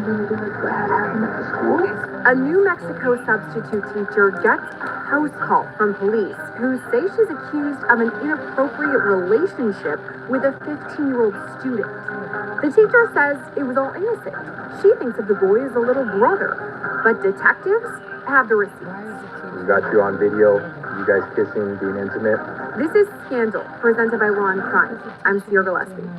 maybe like what had happened at the school. A New Mexico substitute teacher gets a house call from police who say she's accused of an inappropriate relationship with a 15-year-old student. The teacher says it was all innocent. She thinks of the boy as a little brother, but detectives have the receipts. We got you on video, you guys kissing, being intimate. This is Scandal, presented by Law and Crime. I'm Sierra Gillespie.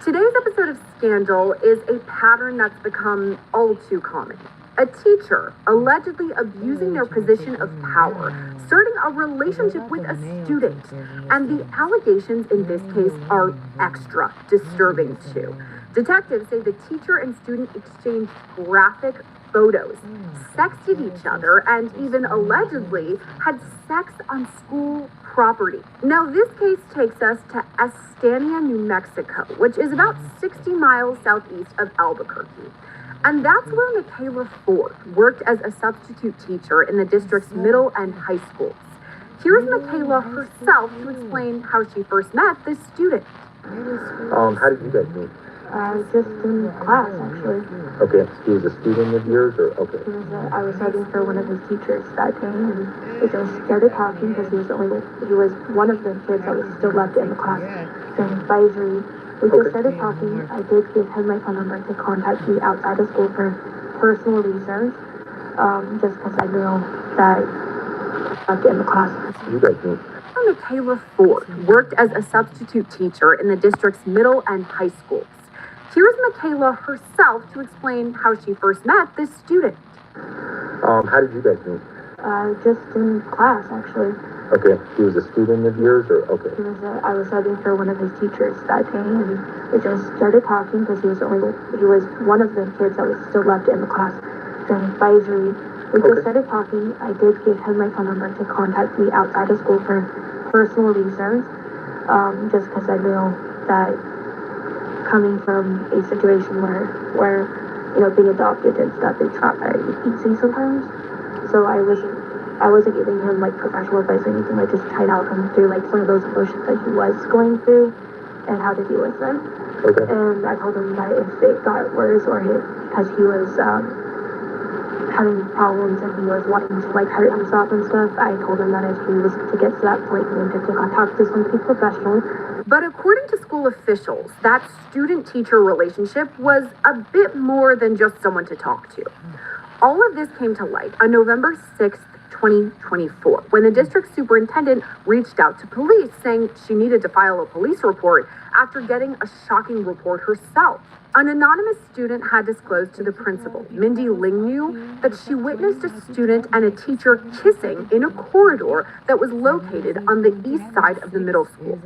Today's episode of Scandal is a pattern that's become all too common. A teacher allegedly abusing their position of power, starting a relationship with a student. And the allegations in this case are extra disturbing too. Detectives say the teacher and student exchanged graphic photos, sexted each other, and even allegedly had sex on school property. Now, this case takes us to Estania, New Mexico, which is about 60 miles southeast of Albuquerque. And that's where Michaela Ford worked as a substitute teacher in the district's middle and high schools. Here's Michaela herself to explain how she first met this student. How did you guys meet? Just in class, actually. Okay, he was a student of yours, or okay? I was studying for one of his teachers that day, and we just started talking because he was one of the kids that was still left in the class during advisory. We just started talking. I did give him my phone number to contact me outside of school for personal reasons, just because I knew that I left in the class. You guys meet? Michaela Ford worked as a substitute teacher in the district's middle and high schools. Here's Michaela herself to explain how she first met this student. How did you guys meet? Just in class, actually. Okay, he was a student of yours, or okay? I was studying for one of his teachers that day, and we just started talking because he was one of the kids that was still left in the class during advisory. We just started talking. I did give him my phone number to contact me outside of school for personal reasons, just because I knew that coming from a situation where being adopted and stuff, it's not very easy sometimes. So I wasn't giving him like professional advice or anything. I just tried to help him through like some of those emotions that he was going through and how to deal with them. Okay. And I told him that if it got worse or because he was having problems and he was wanting to like hurt himself and stuff, I told him that if he was to get to that point, he needed to talk to somebody professional. But according to school officials, that student-teacher relationship was a bit more than just someone to talk to. All of this came to light on November 6th, 2024, when the district superintendent reached out to police saying she needed to file a police report after getting a shocking report herself. An anonymous student had disclosed to the principal, Mindy Lingnew, that she witnessed a student and a teacher kissing in a corridor that was located on the east side of the middle school.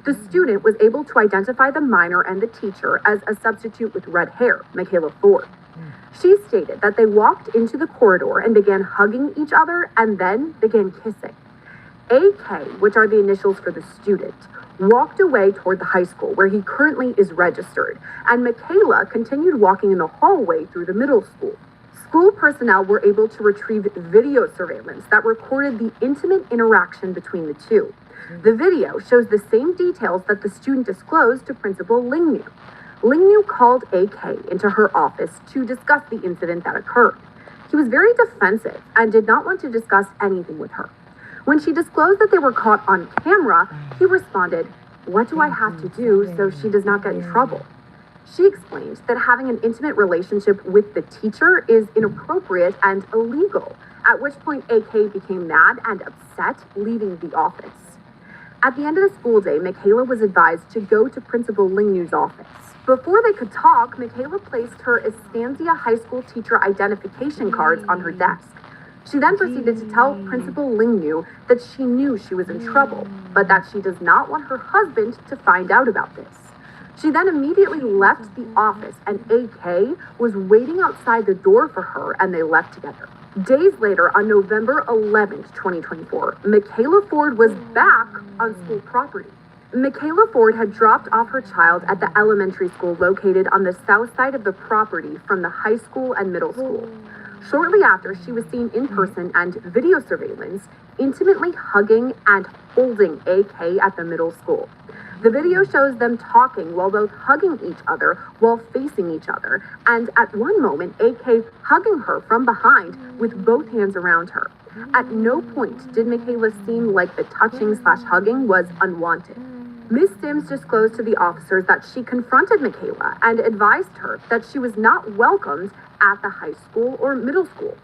The student was able to identify the minor and the teacher as a substitute with red hair, Michaela Ford. She stated that they walked into the corridor and began hugging each other and then began kissing. AK, which are the initials for the student, walked away toward the high school where he currently is registered, and Michaela continued walking in the hallway through the middle school. School personnel were able to retrieve video surveillance that recorded the intimate interaction between the two. The video shows the same details that the student disclosed to Principal Lingnew. Lingnew called AK into her office to discuss the incident that occurred. He was very defensive and did not want to discuss anything with her. When she disclosed that they were caught on camera, he responded, "What do I have to do so she does not get in trouble?" She explained that having an intimate relationship with the teacher is inappropriate and illegal, at which point AK became mad and upset, leaving the office. At the end of the school day, Michaela was advised to go to Principal Lingnew's office. Before they could talk, Michaela placed her Estancia High School teacher identification cards on her desk. She then proceeded to tell Principal Lingnew that she knew she was in trouble, but that she does not want her husband to find out about this. She then immediately left the office, and AK was waiting outside the door for her, and they left together. Days later, on November 11th, 2024, Michaela Ford was back on school property. Michaela Ford had dropped off her child at the elementary school located on the south side of the property from the high school and middle school. Shortly after, she was seen in person and video surveillance, intimately hugging and holding AK at the middle school. The video shows them talking while both hugging each other while facing each other, and at one moment, AK hugging her from behind with both hands around her. At no point did Michaela seem like the touching/hugging was unwanted. Ms. Sims disclosed to the officers that she confronted Michaela and advised her that she was not welcomed at the high school or middle school.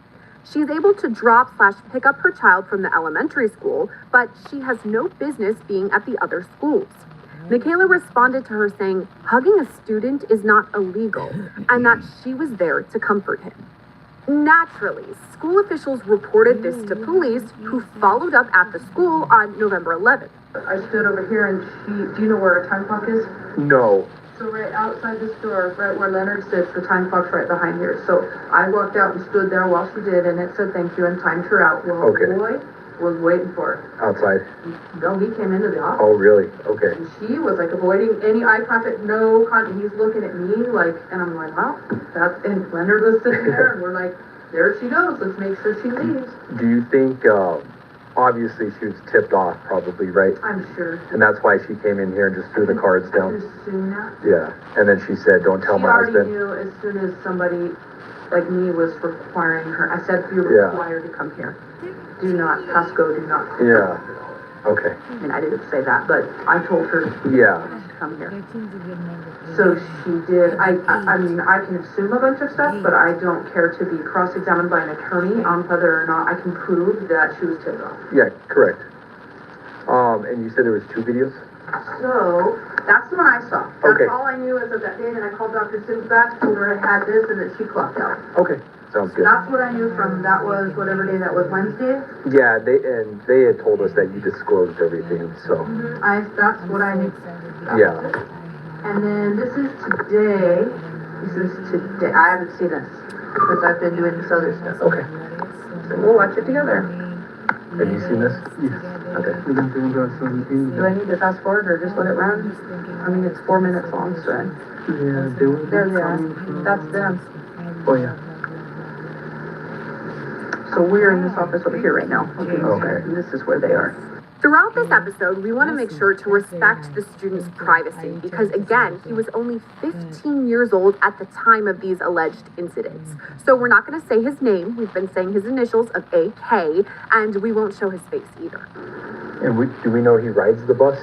She's able to drop/pick up her child from the elementary school, but she has no business being at the other schools. Michaela responded to her saying hugging a student is not illegal and that she was there to comfort him. Naturally, school officials reported this to police, who followed up at the school on November 11th. I stood over here and do you know where a time clock is? No. So right outside this door, right where Leonard sits, the time clock's right behind here. So I walked out and stood there while she did, and it said thank you and timed her out. Well, Okay. the boy was waiting for her. Outside. No, he came into the office. Oh, really? Okay. And she was like avoiding any eye contact, no contact. He's looking at me like, and I'm like, well, and Leonard was sitting there, and we're like, there she goes, let's make sure she leaves. Do you think, obviously she was tipped off probably, right? I'm sure. And that's why she came in here and just threw the cards I could down? assume that. Yeah. And then she said, don't tell She my already husband. knew as soon as somebody like me was requiring her. I said, you're Yeah. required to come here. Do not, Pasco, do not. Yeah. Okay. I mean, I didn't say that, but I told her Yeah. to come here. So she did. I mean, I can assume a bunch of stuff, but I don't care to be cross-examined by an attorney on whether or not I can prove that she was tipped off. Yeah, correct. And you said there was 2 videos? So, that's the one I saw. That's Okay. all I knew as of that day, and then I called Dr. Sims back, told her I had this, and that she clocked out. Okay. Sounds good. That's what I knew from, that was whatever day that was, Wednesday. Yeah, they had told us that you disclosed everything, so, That's what I knew. yeah. And then this is today. This is today. I haven't seen this because I've been doing this other stuff. Okay. So we'll watch it together. Have you seen this? Yes. Okay. Do I need to fast forward or just let it run? I mean, it's 4 minutes long, so. Yeah, they were There they are. coming from- That's them. Oh, yeah. So we're in this office over here right now. Okay. And this is where they are. Throughout this episode, we want to make sure to respect the student's privacy because, again, he was only 15 years old at the time of these alleged incidents. So we're not going to say his name. We've been saying his initials of AK, and we won't show his face either. And do we know he rides the bus?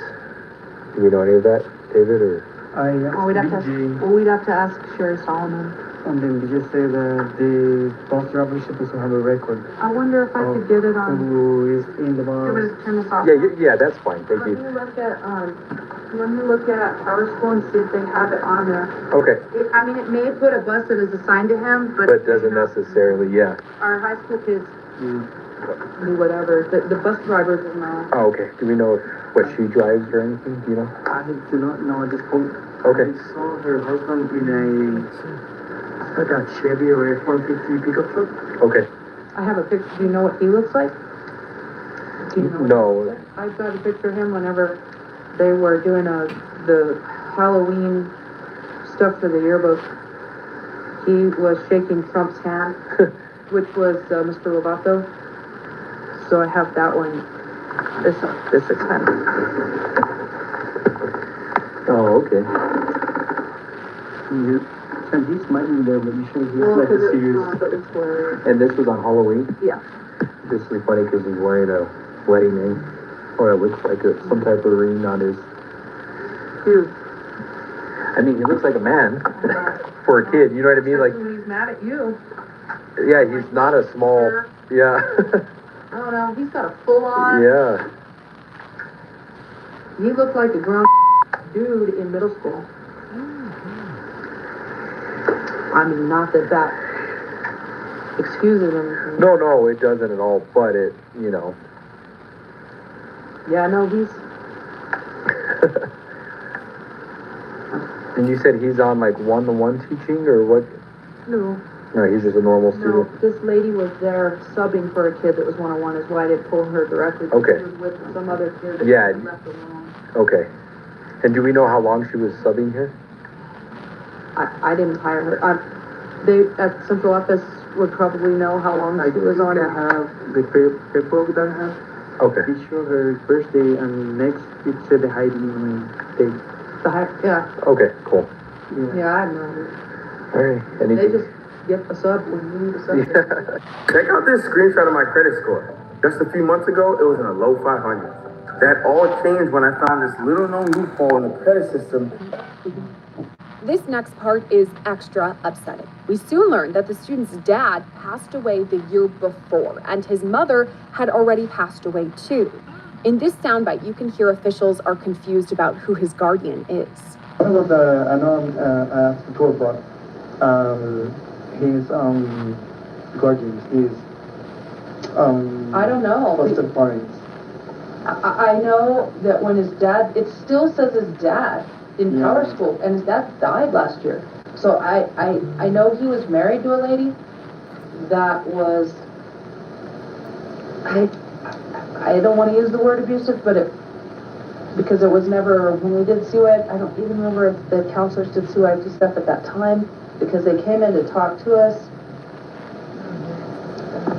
Do we know any of that, David, or? Well, we'd have to ask Sherry Solomon. And then they just say that the bus driver is supposed to have a record I wonder if I could get it on. who is in the I'm bus. gonna turn this off. Yeah, that's fine, thank Let you. me look at Power School and see if they have it on there. Okay, I mean, it may put a bus that is assigned to him, but. but doesn't necessarily, yeah. Our high school kids Mm. do whatever, the bus drivers will know. Oh, okay. Do we know what she drives or anything, do you know? I do not know at this point. Okay. I saw her husband in like a Chevy or F-150 pickup truck. Okay. I have a picture, do you know what he looks like? Do you know what he No. looks like? I've got a picture of him whenever they were doing the Halloween stuff for the yearbook. He was shaking Trump's hand, which was Mr. Lovato. So I have that one. This is him. Oh, okay. And he's smiling there, but you sure he's Well, like because a it's serious. not, but it's hilarious. And this was on Halloween? Yeah. It's really funny because he's wearing a wedding ring, or it looks like some type of ring on his. Dude. I mean, he looks like a man for a kid. You know what I mean? Like, When he's mad at you. yeah, he's not a small. Yeah. I don't know, he's got a full on. Yeah. He looked like a grown dude in middle school. I mean, not that excuses anything. No, it doesn't at all. But it, you know. Yeah, no, he's. And you said he's on like one-to-one teaching or what? No, No, he's just a normal student. this lady was there subbing for a kid that was one-on-one, is why I didn't pull her directly. Okay. She was with some other kid that Yeah. was left alone. Okay. And do we know how long she was subbing here? I didn't hire her. They, at central office would probably know how long she was on. I have the paperwork that I have. Okay. It showed her first day and next it said the hiding day. The heck, yeah, Okay, cool. yeah, I know. All right, They anything? just get a sub when you need a sub. Check out this screenshot of my credit score. Just a few months ago, it was in the low 500s. That all changed when I found this little known loophole in the credit system. This next part is extra upsetting. We soon learned that the student's dad passed away the year before, and his mother had already passed away too. In this soundbite, you can hear officials are confused about who his guardian is. One of the unknown tour bus, his guardian is I don't know. foster parents. I know that when his dad, it still says his dad in Yeah. Power School, and his dad died last year. So I know he was married to a lady that was, I don't want to use the word abusive, but because it was never, when we did SUID, I don't even remember if the counselors did SUID stuff at that time, because they came in to talk to us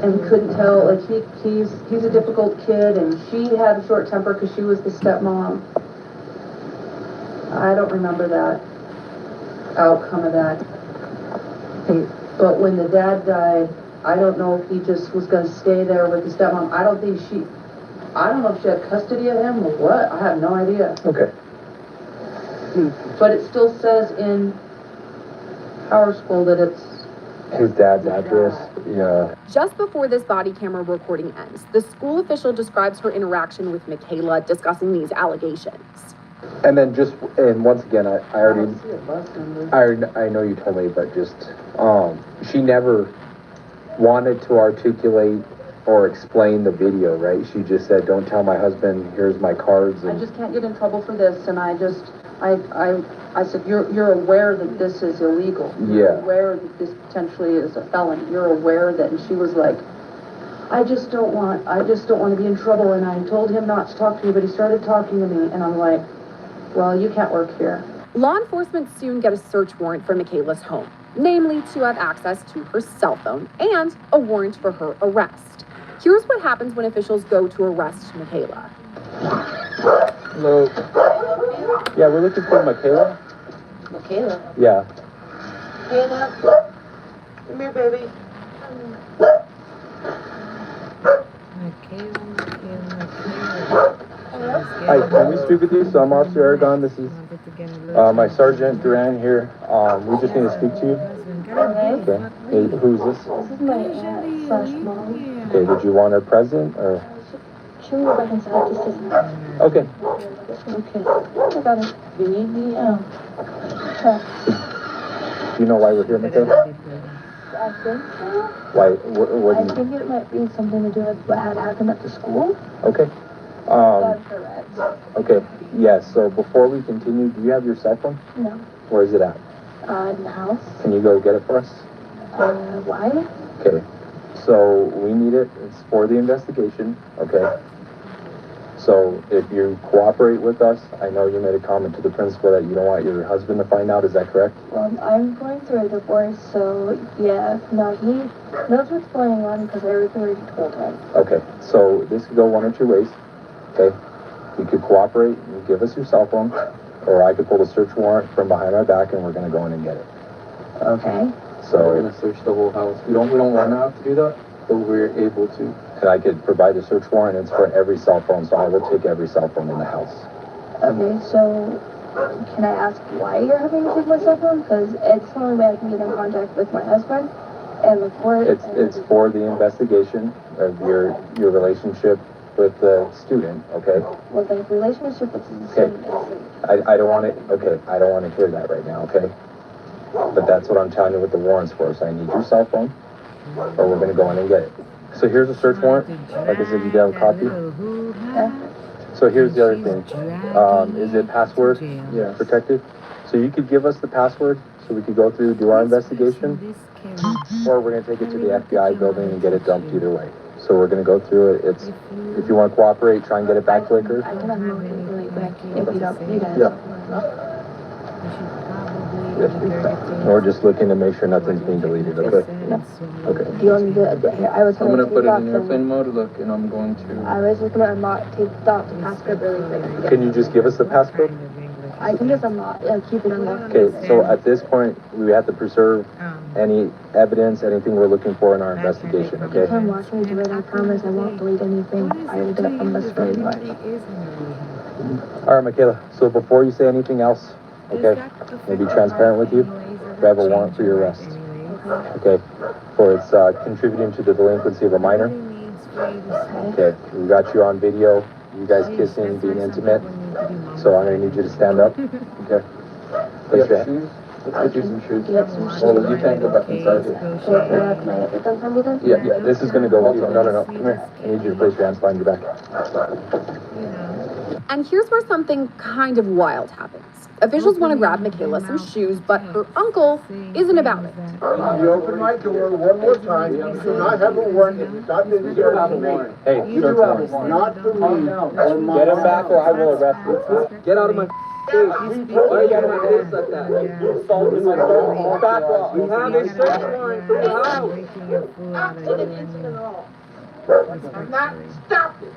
and couldn't tell, like, he's a difficult kid, and she had a short temper because she was the stepmom. I don't remember that outcome of that. But when the dad died, I don't know if he just was gonna stay there with the stepmom. I don't know if she had custody of him or what, I have no idea. Okay. But it still says in Power School that it's His dad's address, yeah. Just before this body camera recording ends, the school official describes her interaction with Michaela discussing these allegations. And then and once again, I I already, don't see a bus number. I know you told me, but just, she never wanted to articulate or explain the video, right? She just said, don't tell my husband, here's my cards. I And just can't get in trouble for this, and I said, you're aware that this is illegal. You're Yeah. aware that this potentially is a felony. You're aware that, and she was like, I just don't want to be in trouble, and I told him not to talk to me, but he started talking to me, and I'm like, well, you can't work here. Law enforcement soon get a search warrant for Michaela's home, namely to have access to her cell phone and a warrant for her arrest. Here's what happens when officials go to arrest Michaela. Hello. Yeah, we're looking for Michaela. Michaela, Yeah. Michaela, come here, baby. Hi, can we speak with you? So I'm Officer Aragon. This is my Sergeant Duran here. We just need to speak to you. Okay. Hey, who's this? This is my aunt slash mom. Okay, did you want her present or? She can go back inside just a second. Okay. Okay. I got it. You need me? Check. Do you know why we're here, Michaela? I think so. Why? What I do you? think it might be something to do with what had happened at the school. Okay. That's correct. Okay. Yes. So before we continue, do you have your cell phone? No. Where is it at? In the house. Can you go get it for us? Why? Okay. So we need it. It's for the investigation. Okay. So if you cooperate with us, I know you made a comment to the principal that you don't want your husband to find out. Is that correct? Well, I'm going through a divorce, so yeah. No, he knows what's going on because I already told him. Okay. So this could go one or two ways. Okay. You could cooperate and give us your cell phone, or I could pull the search warrant from behind our back and we're gonna go in and get it. Okay. So We're gonna search the whole house. We don't want to have to do that, but we're able to. and I could provide a search warrant. It's for every cell phone, so I will take every cell phone in the house. Okay, so can I ask why you're having to take my cell phone? Because it's the only way I can get in contact with my husband and the court. It's for the investigation of your relationship with the student. Okay. Well, the relationship with the student is I don't want to. Okay. I don't want to hear that right now. Okay. But that's what I'm telling you with the warrants for. So I need your cell phone, or we're gonna go in and get it. So here's a search warrant. Like I said, you have a copy. So here's the other thing. Is it password protected? So you could give us the password so we could go through, do our investigation, or we're gonna take it to the FBI building and get it dumped either way. So we're gonna go through it. It's, if you want to cooperate, try and get it back quicker. I can have it really quick if you don't. You guys. Yeah. We're just looking to make sure nothing's being deleted, okay? Okay. Do you want me to, I was I'm gonna gonna take put it off in the, airplane mode, look, and I'm going to. I was just gonna take off the passcode really quick. Can you just give us the passcode? I can just keep it unlocked. Okay, so at this point, we have to preserve any evidence, anything we're looking for in our investigation, You okay? can watch me do it, I promise I won't delete anything. I will do it from the screen, but. All right, Michaela, so before you say anything else, okay, we'll be transparent with you. We have a warrant for your arrest, okay? For it's contributing to the delinquency of a minor. Okay, we got you on video, you guys kissing, being intimate. So I'm gonna need you to stand up, okay? Place your hand. Let's get you some shoes. Get some Well, you can't go back inside here. Can I get them from you then? Yeah, this is gonna go with you. No, come here. I need you to place your hands behind your back. And here's where something kind of wild happens. Officials want to grab Michaela some shoes, but her uncle isn't about it. You open my door one more time, you do not have a warrant, and it's not been served to me. Hey, You do have a warrant, not for me, or my. get him back or I will arrest you. Get out of my face. Why are you out of my face like that? You assaulted my son. Back off. We have a search warrant for your house. I'm not stopping.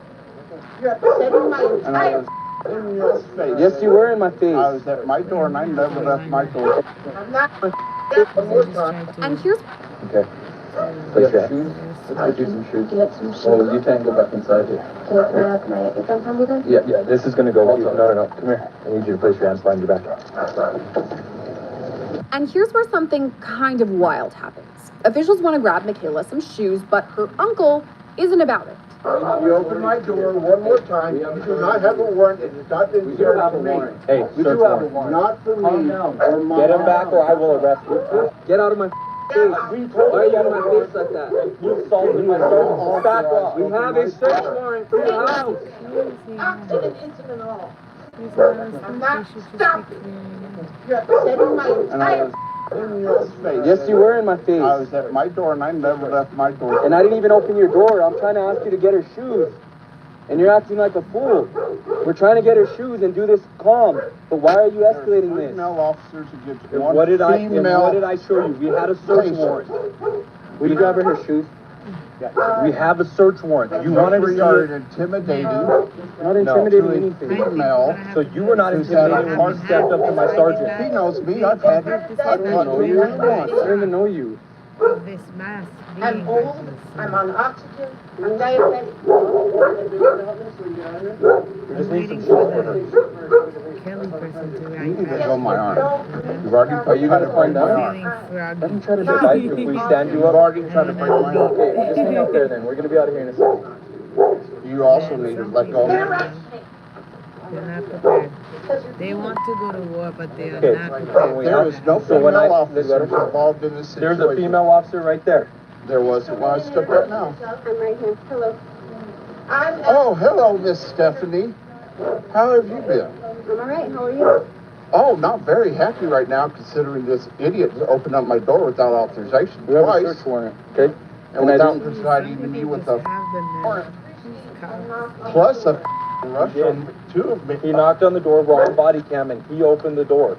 You're upsetting my entire in your face. Yes, you were in my face. I was at my door and I never left my door. I'm not one more time. And here's Okay. You Place your have hand. shoes? Let's get you some shoes. Get some shit. Well, you can't go back inside here. Can I get them from you then? Yeah, this is gonna go with you. No, come here. I need you to place your hands behind your back. And here's where something kind of wild happens. Officials want to grab Michaela some shoes, but her uncle isn't about it. You open my door one more time, you do not have a warrant, and it's not been served to me. Hey, We search do have a warrant. warrant. Not for me, or my. Get him back or I will arrest you. Get out of my face. Why are you out of my face like that? You assaulted my son. Back off. We have a search warrant for your house. I'm not stopping. You're upsetting my entire in your face. Yes, you were in my face. I was at my door and I never left my door. And I didn't even open your door. I'm trying to ask you to get her shoes. And you're acting like a fool. We're trying to get her shoes and do this calm. But why are you escalating this? Female officers against And one what did I female. show you? We had a search warrant. Will you grab her shoes? We have a search warrant. You wanted to We see are it. intimidating. Not intimidating to a anything. Female. So you were not Who's had a intimidated when you stepped up to my He sergeant. knows me. I've had it. I've had No, you don't. I don't even know you. This mask. I'm old. I'm on oxygen. I'm diabetic. We just need some shoes for her. Kelly person to You need to write. go my arm. You've already. Are you gonna find out? Feeling froggy. Let him try to If I- if we stand you You've up, already tried to break my arm. Okay, just hang out there then. We're gonna be out of here in a second. You also need to let go. They're not prepared. They want to go to war, but they are Okay. not prepared. There is no So when I- female officer involved in this situation. there's a female officer right there. There was when I stepped up now. I'm right here. Hello. Oh, hello, Miss Stephanie. How have you been? I'm alright, how are you? Oh, not very happy right now considering this idiot opened up my door without authorization We have a twice. search warrant, okay? And without providing me with a plus a rush from two of me. He knocked on the door, we're on body cam, and he opened the door.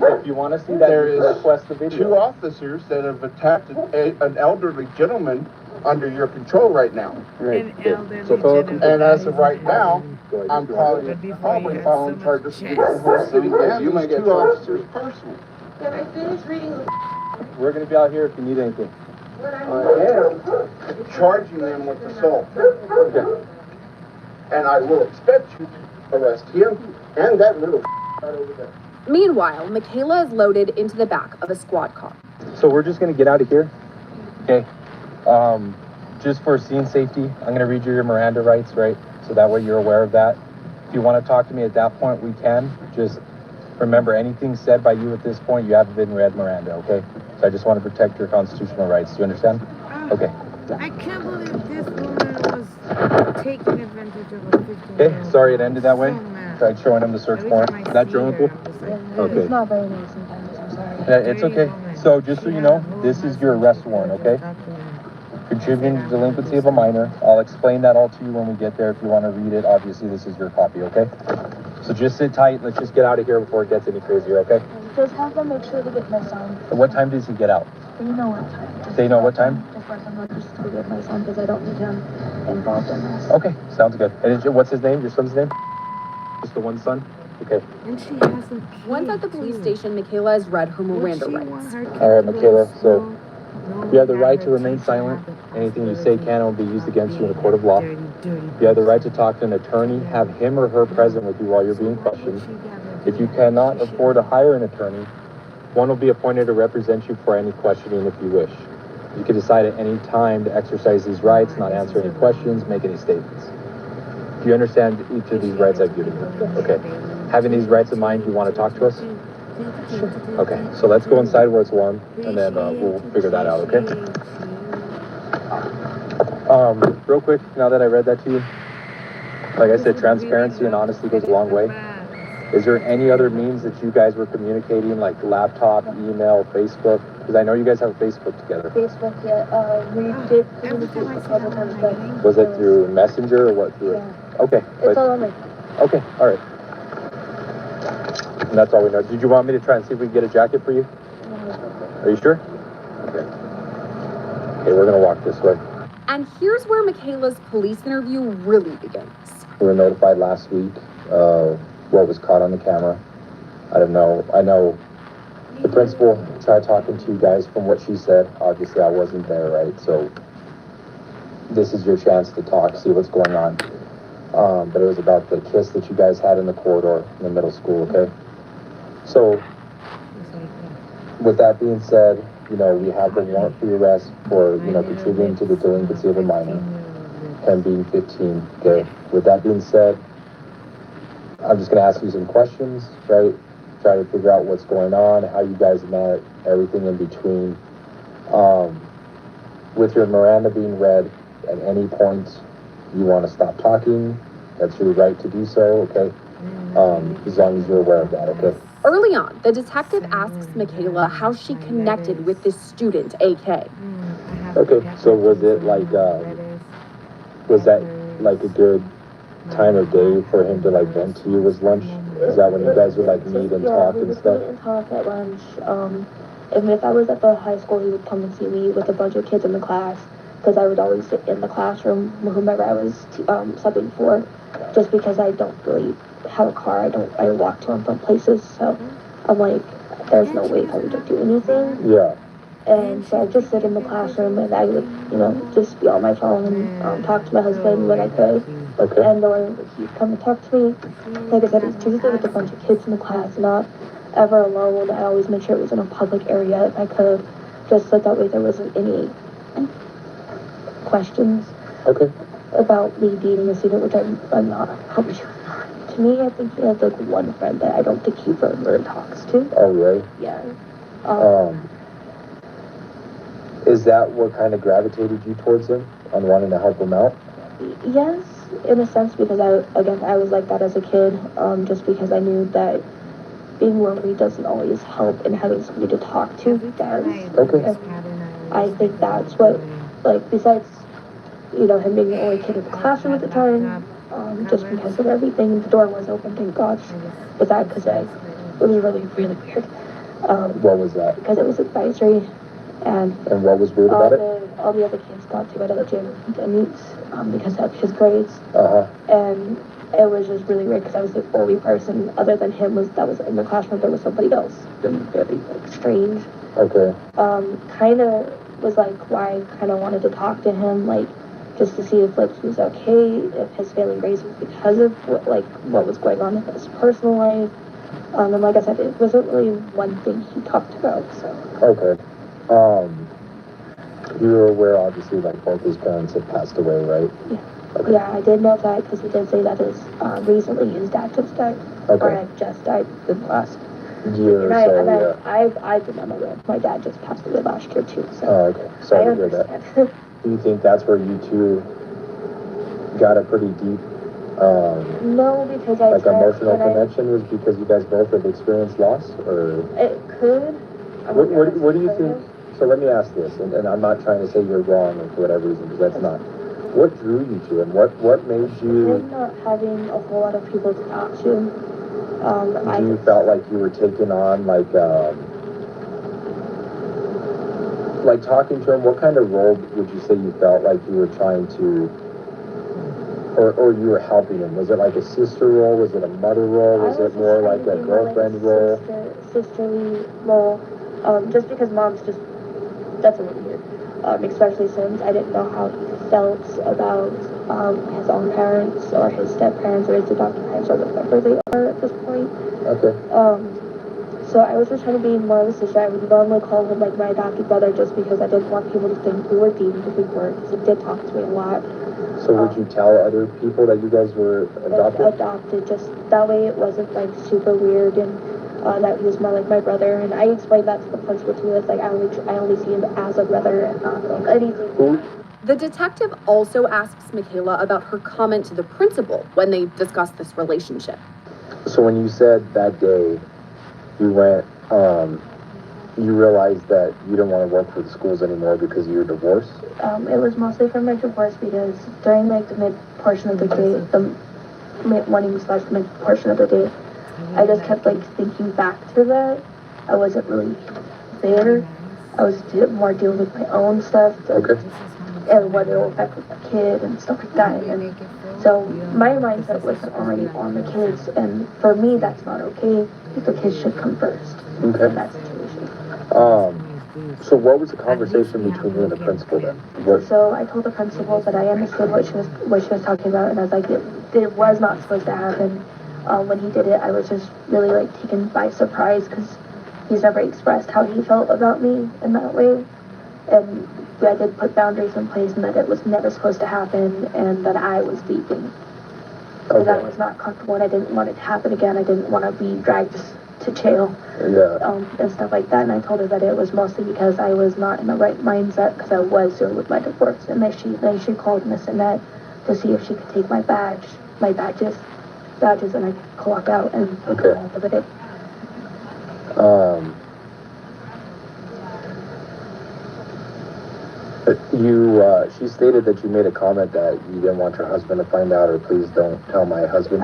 If you want to see that, There you is can request the two video. officers that have attacked an elderly gentleman under your control right now. Right. An Okay. elderly So follow gentleman. And as of right now, Go ahead. I'm probably filing charges against the whole city and You might these get two charged. officers personally. Can I finish reading We're going to be out here if you need anything. I am charging them with assault. Okay. And I will expect you to arrest him and that little right over there. Meanwhile, Michaela is loaded into the back of a squad car. So we're just going to get out of here. Okay. Just for scene safety, I'm going to read you your Miranda rights, right? So that way you're aware of that. If you want to talk to me at that point, we can. Just remember, anything said by you at this point, you haven't been read Miranda, okay? So I just want to protect your constitutional rights. Do you understand? Okay. I can't believe this woman was taking advantage of a 15-year-old. Okay, sorry it ended that way. So mad. Tried showing him the search Every warrant. time I Is that see your her, uncle? I'm just like, Okay. It's not very nice sometimes, I'm sorry. It's okay. So just so you know, this is your arrest warrant, okay? Contributing to delinquency of a minor. I'll explain that all to you when we get there if you want to read it. Obviously, this is your copy, okay? So just sit tight. Let's just get out of here before it gets any crazier, okay? Just have them make sure to get my son. And what time does he get out? They know what time. Just They know what time? Just let them know just to get my son because I don't need him involved in this. Okay, sounds good. And what's his name? Your son's name? Just the one son? Okay. And she has a kid. Once at the police too. station, Michaela has read her Would Miranda she rights. want her kid All right, to Michaela, go to so school? No, you have the not right her to remain teacher silent. have the Anything you say can and will be used against you in a court of law. dirty, dirty You have the right to person. talk to an attorney, have him or her present with you while you're So being why would questioned. she gotta do If you that? cannot She should afford to not. hire an attorney, one will be appointed to represent you for any questioning if you wish. You can decide at any time to exercise these rights, not answer any questions, make any statements. Do you understand each of these rights I've given you? Okay. Having these rights in mind, you want to talk to us? Okay, so let's go inside where it's warm, and then we'll figure that out, okay? Real quick, now that I read that to you, like I said, transparency and honesty goes a long way. Is there any other means that you guys were communicating, like laptop, email, Facebook? Because I know you guys have Facebook together. Facebook, yeah. We did Every communicate time I a see couple that, times, I'm but like, Was it through Messenger or what through it? yeah, Okay, it's but, all on my. okay, all right. And that's all we know. Did you want me to try and see if we can get a jacket for you? Are you sure? Okay. Okay, we're gonna walk this way. And here's where Michaela's police interview really begins. We were notified last week of what was caught on the camera. I don't know. I know the principal tried talking to you guys from what she said. Obviously, I wasn't there, right? So this is your chance to talk, see what's going on. But it was about the kiss that you guys had in the corridor in the middle school, okay? So with that being said, you know, we have the warrant for your arrest for, you know, contributing to the delinquency of a minor and being 15, okay? With that being said, I'm just gonna ask you some questions, right? Try to figure out what's going on, how you guys met, everything in between. With your Miranda being read, at any point you wanna stop talking, that's your right to do so, okay? As long as you're aware of that, okay? Early on, the detective asks Michaela how she connected with this student, AK. Okay, so was it like, was that like a good time of day for him to like vent to you? Was lunch? Is that when you guys would like meet and talk we and would stuff? meet and talk at lunch. And if I was at the high school, he would come and see me with a bunch of kids in the class because I would always sit in the classroom whomever I was subbing for, just because I don't really have a car. I walk to and from places, so I'm like, there's no way I would just do anything. Yeah. And so I just sit in the classroom and I would, you know, just be on my phone and talk to my husband when I could. Okay. And or he'd come and talk to me. Like I said, he's usually with a bunch of kids in the class, not ever alone. I always make sure it was in a public area if I could, just so that way there wasn't any questions Okay. about me being a student, which I'm not. I promise you I'm not. To me, I think he has like one friend that I don't think he really talks to. Oh, really? Yeah. Is that what kind of gravitated you towards him on wanting to help him out? Yes, in a sense, because I was like that as a kid, just because I knew that being lonely doesn't always help, and having somebody to talk to does. Okay. And I think that's what, like, besides, you know, him being the only kid in the classroom at the time, just because of everything, the door was open, thank God, but that, because it was really, really weird. What was that? Because it was advisory, and what was weird about it? all the other kids got to go to the gym and meet, because of his grades. Uh-huh. And it was just really weird because I was the only person other than him that was in the classroom. There was somebody else. And very like strange. Okay. Kind of was like why I kind of wanted to talk to him, like just to see if like he was okay, if his failing grades was because of what was going on in his personal life. And like I said, it wasn't really one thing he talked about. So. Okay. You were aware, obviously, like both his parents had passed away, right? Yeah. Okay. Yeah, I did know that because he did say that recently his dad just died. Okay. Or had just died in the last Year or so, yeah. I did not know that. My dad just passed away last year too, so. Oh, okay. Sorry I to hear that. understand. Do you think that's where you two got a pretty deep, No, because like emotional connection was because you guys both have experienced loss, or? It could. What do you think? So let me ask this, and I'm not trying to say you're wrong or for whatever reason, because that's not. What drew you to him? What made you? Him not having a whole lot of people to talk to. Do you felt like you were taking on like talking to him? What kind of role would you say you felt like you were trying to, or you were helping him? Was it like a sister role? Was it a mother role? Was it more like a girlfriend role? Sisterly role. Just because mom's just, that's a little weird. Especially since I didn't know how he felt about his own parents or his step parents or his adopted parents or whatever they are at this point. Okay. So I was just trying to be more of a sister. I would normally call him like my adopted brother just because I didn't want people to think we were dating if we weren't, because he did talk to me a lot. So would you tell other people that you guys were adopted? Adopted, just that way it wasn't like super weird, and that he was more like my brother. And I explained that to the principal too. It's like I only see him as a brother and not like anything. The detective also asks Michaela about her comment to the principal when they discussed this relationship. So when you said that day you went, you realized that you didn't want to work for the schools anymore because of your divorce? It was mostly from my divorce because during like the mid portion of the day, the mid morning / mid portion of the day, I just kept like thinking back to that. I wasn't really there. I was more dealing with my own stuff. Okay. And what it'll affect with the kid and stuff like that. And so my mindset wasn't already on the kids, and for me that's not okay. The kids should come first in that situation. So what was the conversation between you and the principal then? So I told the principal that I understood what she was talking about, and I was like, it was not supposed to happen. When he did it, I was just really like taken by surprise because he's never expressed how he felt about me in that way. And I did put boundaries in place, and that it was never supposed to happen, and that I was leaving. Because I was not comfortable, and I didn't want it to happen again. I didn't want to be dragged to jail, and stuff like that. And I told her that it was mostly because I was not in the right mindset because I was dealing with my divorce. And then she called Miss Annette to see if she could take my badges, and I could clock out and go on with it. She stated that you made a comment that you didn't want your husband to find out, or please don't tell my husband.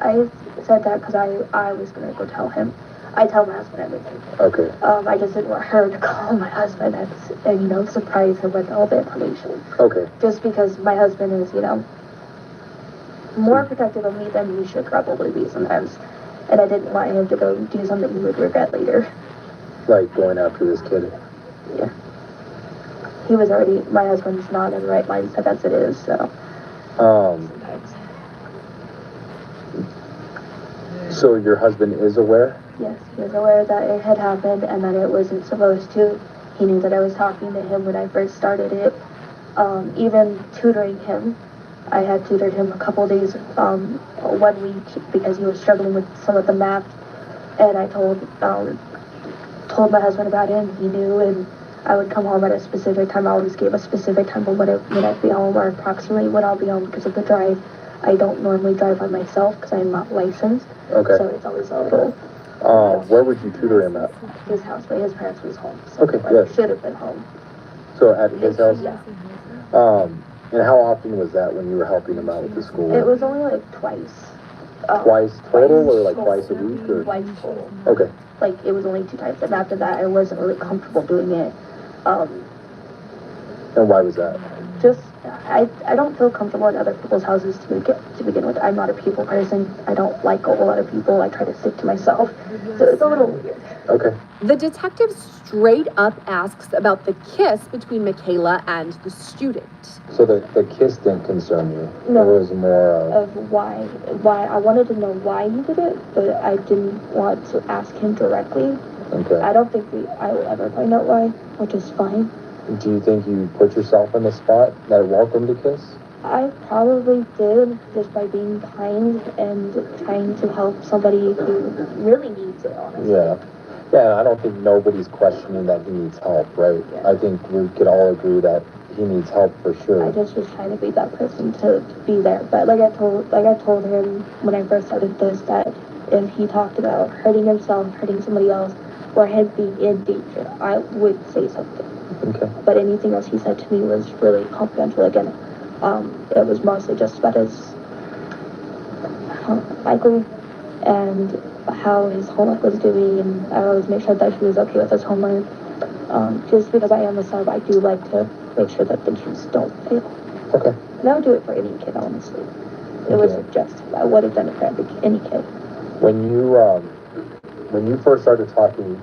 I said that because I was going to go tell him. I tell my husband everything. Okay. I just didn't want her to call my husband and surprise her with all the information. Okay. Just because my husband is, more protective of me than he should probably be sometimes. And I didn't want him to go do something he would regret later. Like going after this kid? Yeah. He was already, my husband's not in the right mindset as it is, so. Sometimes. So your husband is aware? Yes, he was aware that it had happened and that it wasn't supposed to. He knew that I was talking to him when I first started it. Even tutoring him. I had tutored him a couple days, 1 week, because he was struggling with some of the math. And I told my husband about it, and he knew, and I would come home at a specific time. I always gave a specific time of when I'd be home, or approximately when I'll be home because of the drive. I don't normally drive by myself because I'm not licensed. Okay. So it's always a little. Where would you tutor him at? His house, where his parents was home. So okay, yes. Should have been home. So at his house? Yeah. And how often was that when you were helping him out with the school? It was only like twice. Twice total, or like twice a week? Or? Twice total. Okay. Like, it was only 2 times, and after that, I wasn't really comfortable doing it. And why was that? Just, I don't feel comfortable in other people's houses to begin with. I'm not a people person. I don't like a whole lot of people. I try to stick to myself. So it's a little weird. Okay. The detective straight up asks about the kiss between Michaela and the student. So the kiss didn't concern you? No. It was more of why I wanted to know why he did it, but I didn't want to ask him directly. Okay. I don't think I will ever find out why, which is fine. Do you think you put yourself in the spot that welcomed a kiss? I probably did, just by being kind and trying to help somebody who really needs it, honestly. Yeah. Yeah, I don't think nobody's questioning that he needs help, right? Yeah. I think we could all agree that he needs help for sure. I just was trying to be that person to be there. But like I told him when I first started this, that if he talked about hurting himself, hurting somebody else, or him being in danger, I would say something. Okay. But anything else he said to me was really confidential. Again, it was mostly just about his Michael, and how his homework was doing, and I always make sure that he was okay with his homework. Just because I am a sub, I do like to make sure that the kids don't fail. Okay. And I would do it for any kid, honestly. It wasn't just, I would have done it for any kid. When you first started talking,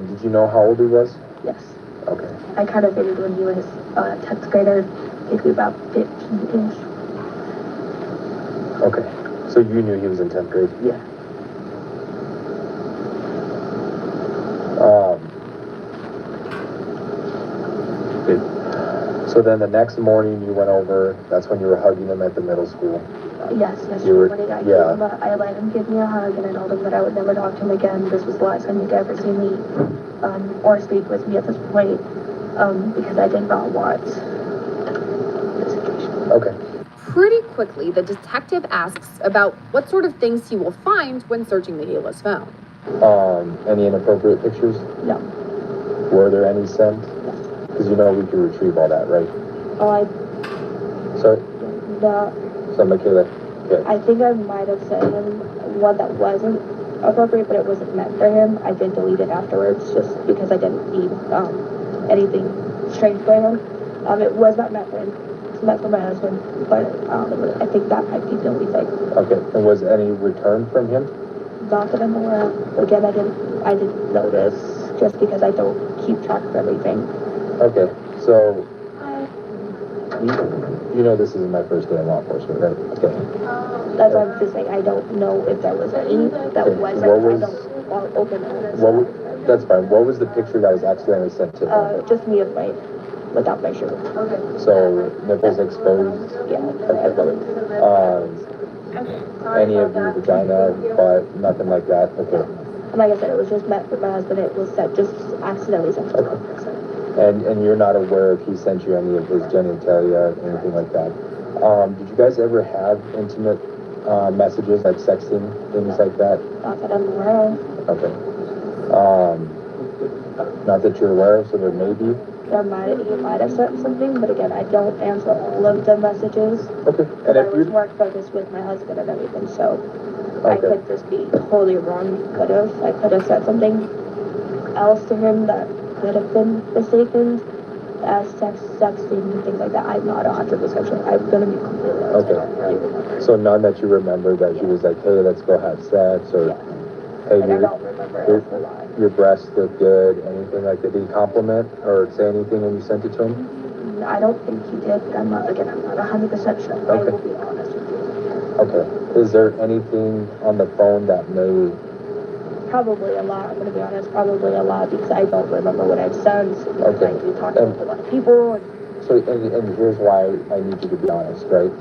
did you know how old he was? Yes. Okay. I kind of figured when he was 10th grader, he'd be about 15-ish. Okay. So you knew he was in 10th grade? Yeah. So then the next morning you went over, that's when you were hugging him at the middle school. Yes, You were- when I got yeah. him, I let him give me a hug, and I told him that I would never talk to him again. This was the last time he'd ever see me, or speak with me at this point, because I did not want this situation. Okay. Pretty quickly, the detective asks about what sort of things he will find when searching the Gila's phone. Any inappropriate pictures? No. Were there any sent? Because you know we can retrieve all that, right? Oh, So, no. so Michaela, okay. I think I might have sent him one that wasn't appropriate, but it wasn't meant for him. I did delete it afterwards, just because I didn't need anything strange going on. It was not meant for him. It's meant for my husband, but I think that might be the only thing. Okay. And was any return from him? Not that I'm aware of. Again, I didn't notice, just because I don't keep track of everything. Okay. So, you know this isn't my first day in law enforcement, right? Okay. That's why I'm just saying, I don't know if there was any that Okay. wasn't. What was- I don't open it. That's fine. What was the picture that was accidentally sent to him? Just me of my, without my shoe. So, nipples exposed, Yeah, I believe. any of your vagina, butt, nothing like that? Okay. And like I said, it was just meant for my husband. It was sent, just accidentally sent to one person. And you're not aware if he sent you any of his genitalia, anything like that. Did you guys ever have intimate messages, like sexting, things like that? Not that I'm aware of. Okay. Not that you're aware of, so there may be. He might have sent something, but again, I don't answer all of the messages. Okay. But And I if was you, more focused with my husband and everything, so I okay, could just be totally wrong. I could have said something else to him that could have been mistaken as sexting and things like that. I'm not 100% sure. I'm gonna be completely honest. Okay. I don't really remember. so none that you remember that he was like, hey, let's go have sex, or Yeah. hey, And I don't remember a whole lot. your breasts look good, anything like that? Did he compliment or say anything when you sent it to him? I don't think he did, but I'm not 100% sure. I Okay. will be honest with you. Okay. Is there anything on the phone that may, Probably a lot, I'm gonna be honest, probably a lot, because I don't remember what I've said, because Okay. I do talk to a lot of people, and so, and here's why I need you to be honest, right?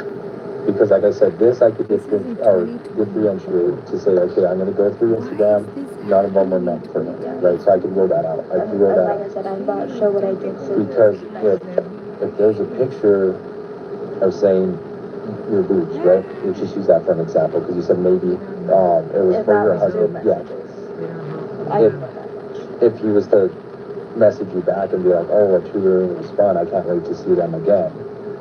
Because like I said, this I could differentiate to say, okay, I'm gonna go through Instagram, none of them were meant for me, right? So I could rule that out. I could rule and that like out. I said, I'm not sure what I did, so. Because if there's a picture of saying your boobs, right? Let's just use that for an example, because you said maybe, it was If for that your was through husband, yeah. messages. I If- don't know that much. If he was to message you back and be like, oh, what you really respond, I can't wait to see them again.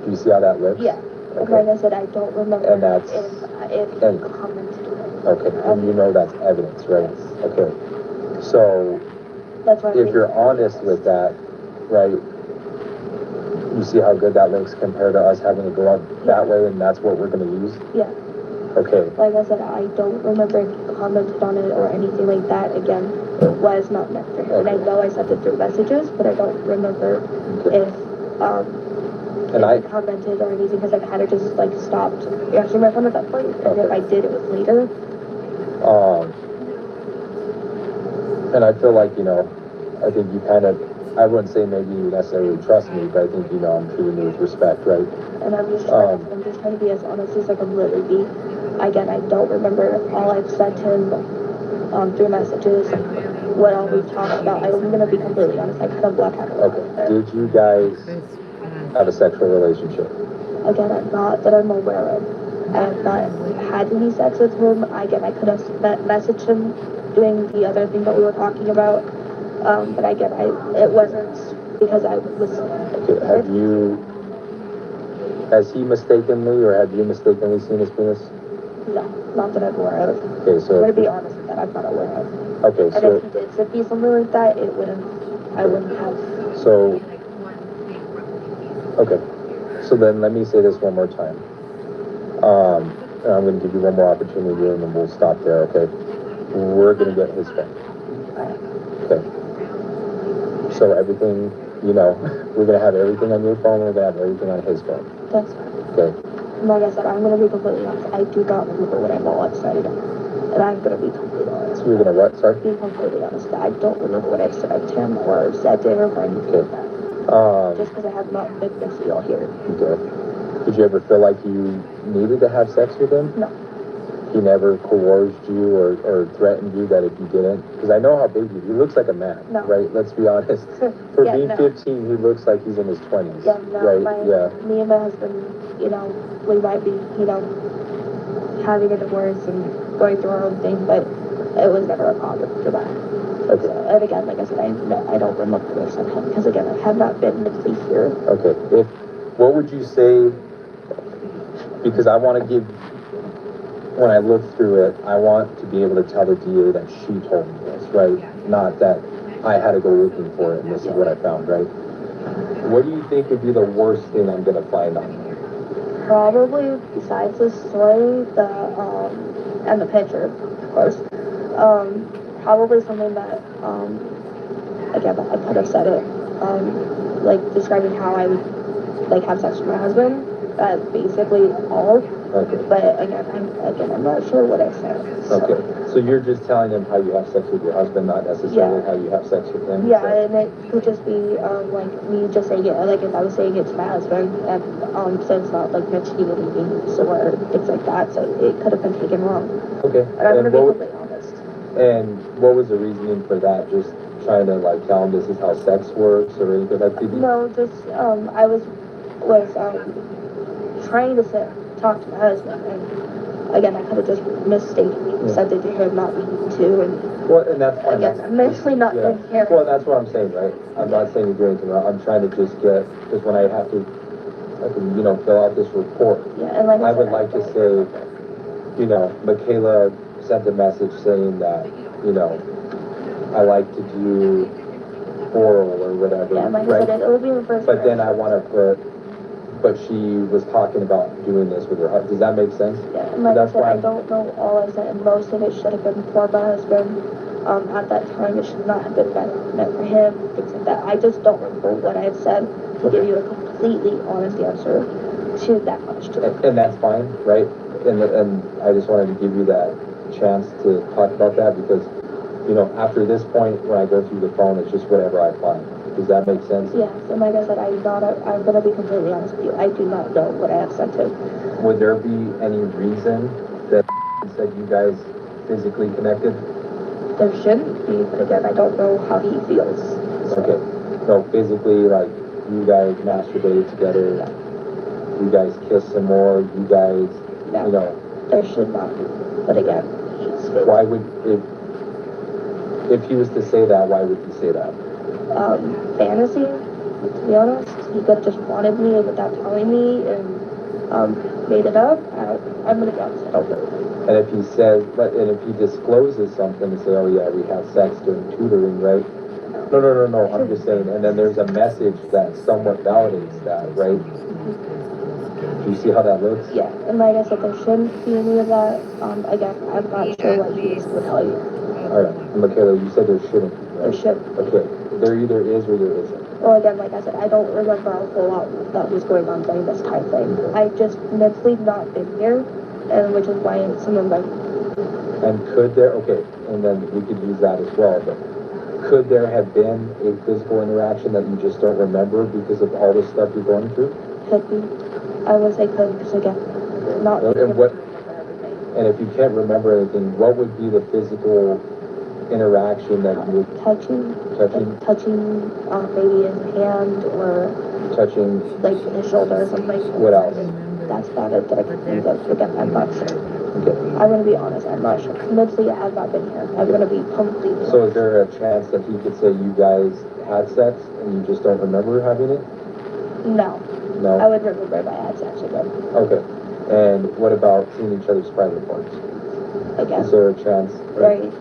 Do you see how that looks? Yeah, and Okay. like I said, I don't remember And that's- if he and- commented on it. Okay, and you know that's evidence, right? Okay. So, That's why. if you're honest with that, right, you see how good that looks compared to us having to go out that way, and that's what we're gonna use? Yeah, Okay, like I said, I don't remember if he commented on it or anything like that. Again, it was not meant for him. And I know I sent it through messages, but I don't remember okay. if, And if he commented or anything, because I kind of just like stopped answering my phone at that point. And if Okay. I did, it was later. And I feel like, you know, I think you kind of, I wouldn't say maybe you necessarily trust me, but I think, you know, I'm treating you with respect, right? And I'm just trying to be as honest as I can really be. Again, I don't remember all I've sent him through messages, what all we've talked about. I'm gonna be completely honest. I kind of black out a lot Okay. there. Did you guys have a sexual relationship? Again, not that I'm aware of. I have not had any sex with him. Again, I could have messaged him doing the other thing that we were talking about. But again, it wasn't because I was. Okay, has he mistakenly or have you mistakenly seen his penis? No, not that I'm aware of. Okay, I'm so, gonna be honest with that, I'm not aware of. okay, And so, if he did send me something like that, I wouldn't have. so, okay, so then let me say this one more time. And I'm gonna give you one more opportunity and then we'll stop there, okay? We're gonna get his phone. Okay. So everything, you know, we're gonna have everything on your phone, we're gonna have everything on his phone, That's fine. okay? And like I said, I'm gonna be completely honest. I do not remember what I bought said. And I'm gonna be completely honest. So you're gonna what, sorry? Be completely honest. I don't remember what I said to him or said to him or anything like that. Just because I have not been to see all here. Okay. Did you ever feel like you needed to have sex with him? No. He never coerced you or threatened you that if you didn't? Because I know how big he looks like a man, No. right? Let's be honest. For Yeah, being no. 15, he looks like he's in his 20s, Yeah, no, right? me and my husband, you know, we might be, you know, having a divorce and going through our own thing, but it was never a problem for that. Okay. So, and again, like I said, I don't remember this at home because again, I have not been mentally here. Okay. What would you say, because I want to give, when I look through it, I want to be able to tell the DA that she told me this, right? Not that I had to go looking for it and this is what I found, right? What do you think would be the worst thing I'm going to find on there? Probably, besides the story, and the picture, of course, probably something that, again, I could have said it, like describing how I would, like, have sex with my husband. That's basically all. Okay. But again, I'm not sure what I said. So. Okay. So you're just telling him how you have sex with your husband, not necessarily how you have sex with him? Yeah, So. and it could just be, like, me just saying it, like, if I was saying it to my husband, and, so it's not, like, mentioning anything, or things like that, so it could have been taken wrong. Okay. And I'm gonna be completely honest. And what was the reasoning for that? Just trying to, like, tell him this is how sex works, or anything like that? No, just, I was trying to talk to my husband, and again, I could have just mistakenly said it to him, not me too, and well, and that's fine. again, I'm mentally not in here. Well, that's what I'm saying, right? I'm not saying you're doing anything wrong. I'm trying to just get, because when I have to, you know, fill out this report, Yeah, and like I would like to say, you know, Michaela sent a message saying that, you know, I like to do oral or whatever, Yeah, like right? I said, it would be the first. But then I want to put, but she was talking about doing this with her husband. Does that make sense? Yeah, and like That's I said, why I don't know all I said, and most of it should have been for my husband. At that time, it should not have been meant for him, things like that. I just don't remember what I had said to give you a completely honest answer to that question. And that's fine, right? And I just wanted to give you that chance to talk about that because, you know, after this point, when I go through the phone, it's just whatever I find. Does that make sense? Yes, and like I said, I'm gonna be completely honest with you. I do not know what I have sent him. Would there be any reason that said you guys physically connected? There shouldn't be, but again, I don't know how he feels. So. Okay. So physically, like, you guys masturbated together, you guys kissed some more, you guys, No, you know. there should not be. But again, he's Why would, if he was to say that, why would he say that? fantasy, to be honest. He could have just wanted me without telling me and made it up. I'm gonna be honest, I don't know. And if he says, and if he discloses something and say, oh yeah, we had sex during tutoring, right? No, I'm just saying, and then there's a message that somewhat validates that, right? Do you see how that looks? Yeah, and like I said, there shouldn't be any of that. Again, I'm not sure what he is gonna tell you. Alright, Michaela, you said there shouldn't be, right? There should. Okay, there either is or there isn't. Well, again, like I said, I don't remember a whole lot that was going on during this time frame. I just mentally not been here, and which is why some of my. And could there, okay, and then we could use that as well, but could there have been a physical interaction that you just don't remember because of all the stuff you're going through? Could be. I would say could, because again, not. And what? And if you can't remember anything, what would be the physical interaction that you would touching, maybe his hand or touching, like his shoulder or something. What else? That's about it that I can think of. Again, I'm not sure. Okay. I'm gonna be honest, I'm not sure. Mentally, I have not been here. I'm gonna be completely. So is there a chance that he could say you guys had sex and you just don't remember having it? No. No. I would remember if I had sex with him. Okay. And what about seeing each other's private parts? Again, Is there a chance?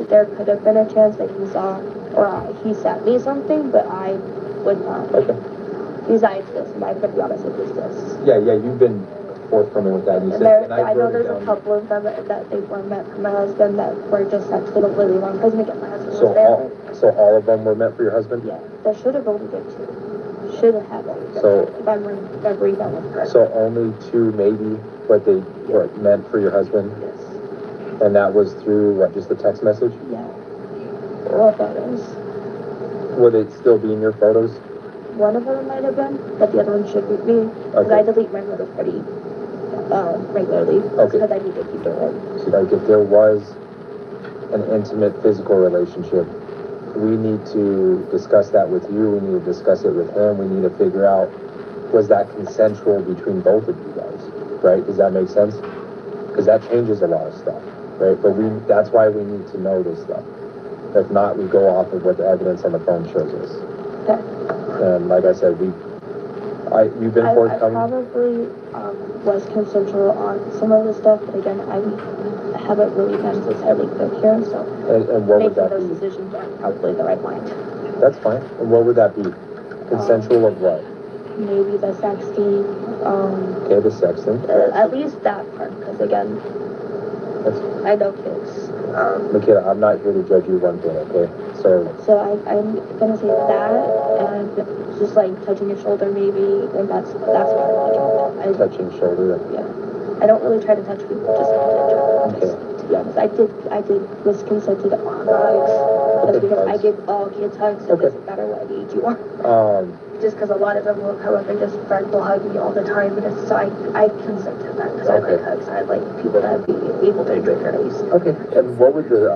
there could have been a chance that he saw, or he sent me something, but I would not. Okay. Besides this, I'm gonna be honest, it was this. Yeah, you've been forthcoming with that. You And said, and I know wrote it there's a down. couple of them that they were meant for my husband that were just sent to the really wrong person. Again, my husband So was there. all of them were meant for your husband? Yeah, there should have only been two. Should have only been So- two, if I'm remembering that one correctly. So only two maybe, but they were meant for your husband? Yes, And that was through, what, just the text message? yeah. All photos. Would it still be in your photos? One of them might have been, but the other one shouldn't be. Because Okay. I delete my photos pretty, regularly. Okay. Because I need to keep it. So like if there was an intimate physical relationship, we need to discuss that with you, we need to discuss it with him, we need to figure out, was that consensual between both of you guys, right? Does that make sense? Because that changes a lot of stuff, right? But that's why we need to know this stuff. If not, we go off of what the evidence on the phone shows us. Okay. And like I said, you've been I forthcoming. probably, was consensual on some of the stuff, but again, I haven't really necessarily been here, so And what would making that those be? decisions aren't probably the right mind. That's fine. And what would that be? Consensual of what? Maybe the sexting, Okay, the sexting. at least that part, because again, That's, I know kids. Makita, I'm not here to judge you one thing, okay? So, I'm gonna say that, and just like touching your shoulder maybe, and that's part of the job. touching shoulder. Yeah. I don't really try to touch people, just to be honest. I did was consented on hugs, just because I give all kids hugs, it Okay. doesn't matter what age you are. Just because a lot of them will come up and just friends will hug me all the time, and so I consent to that, because I Okay. like hugs, I like people that be able to enjoy their days. Okay. And what would the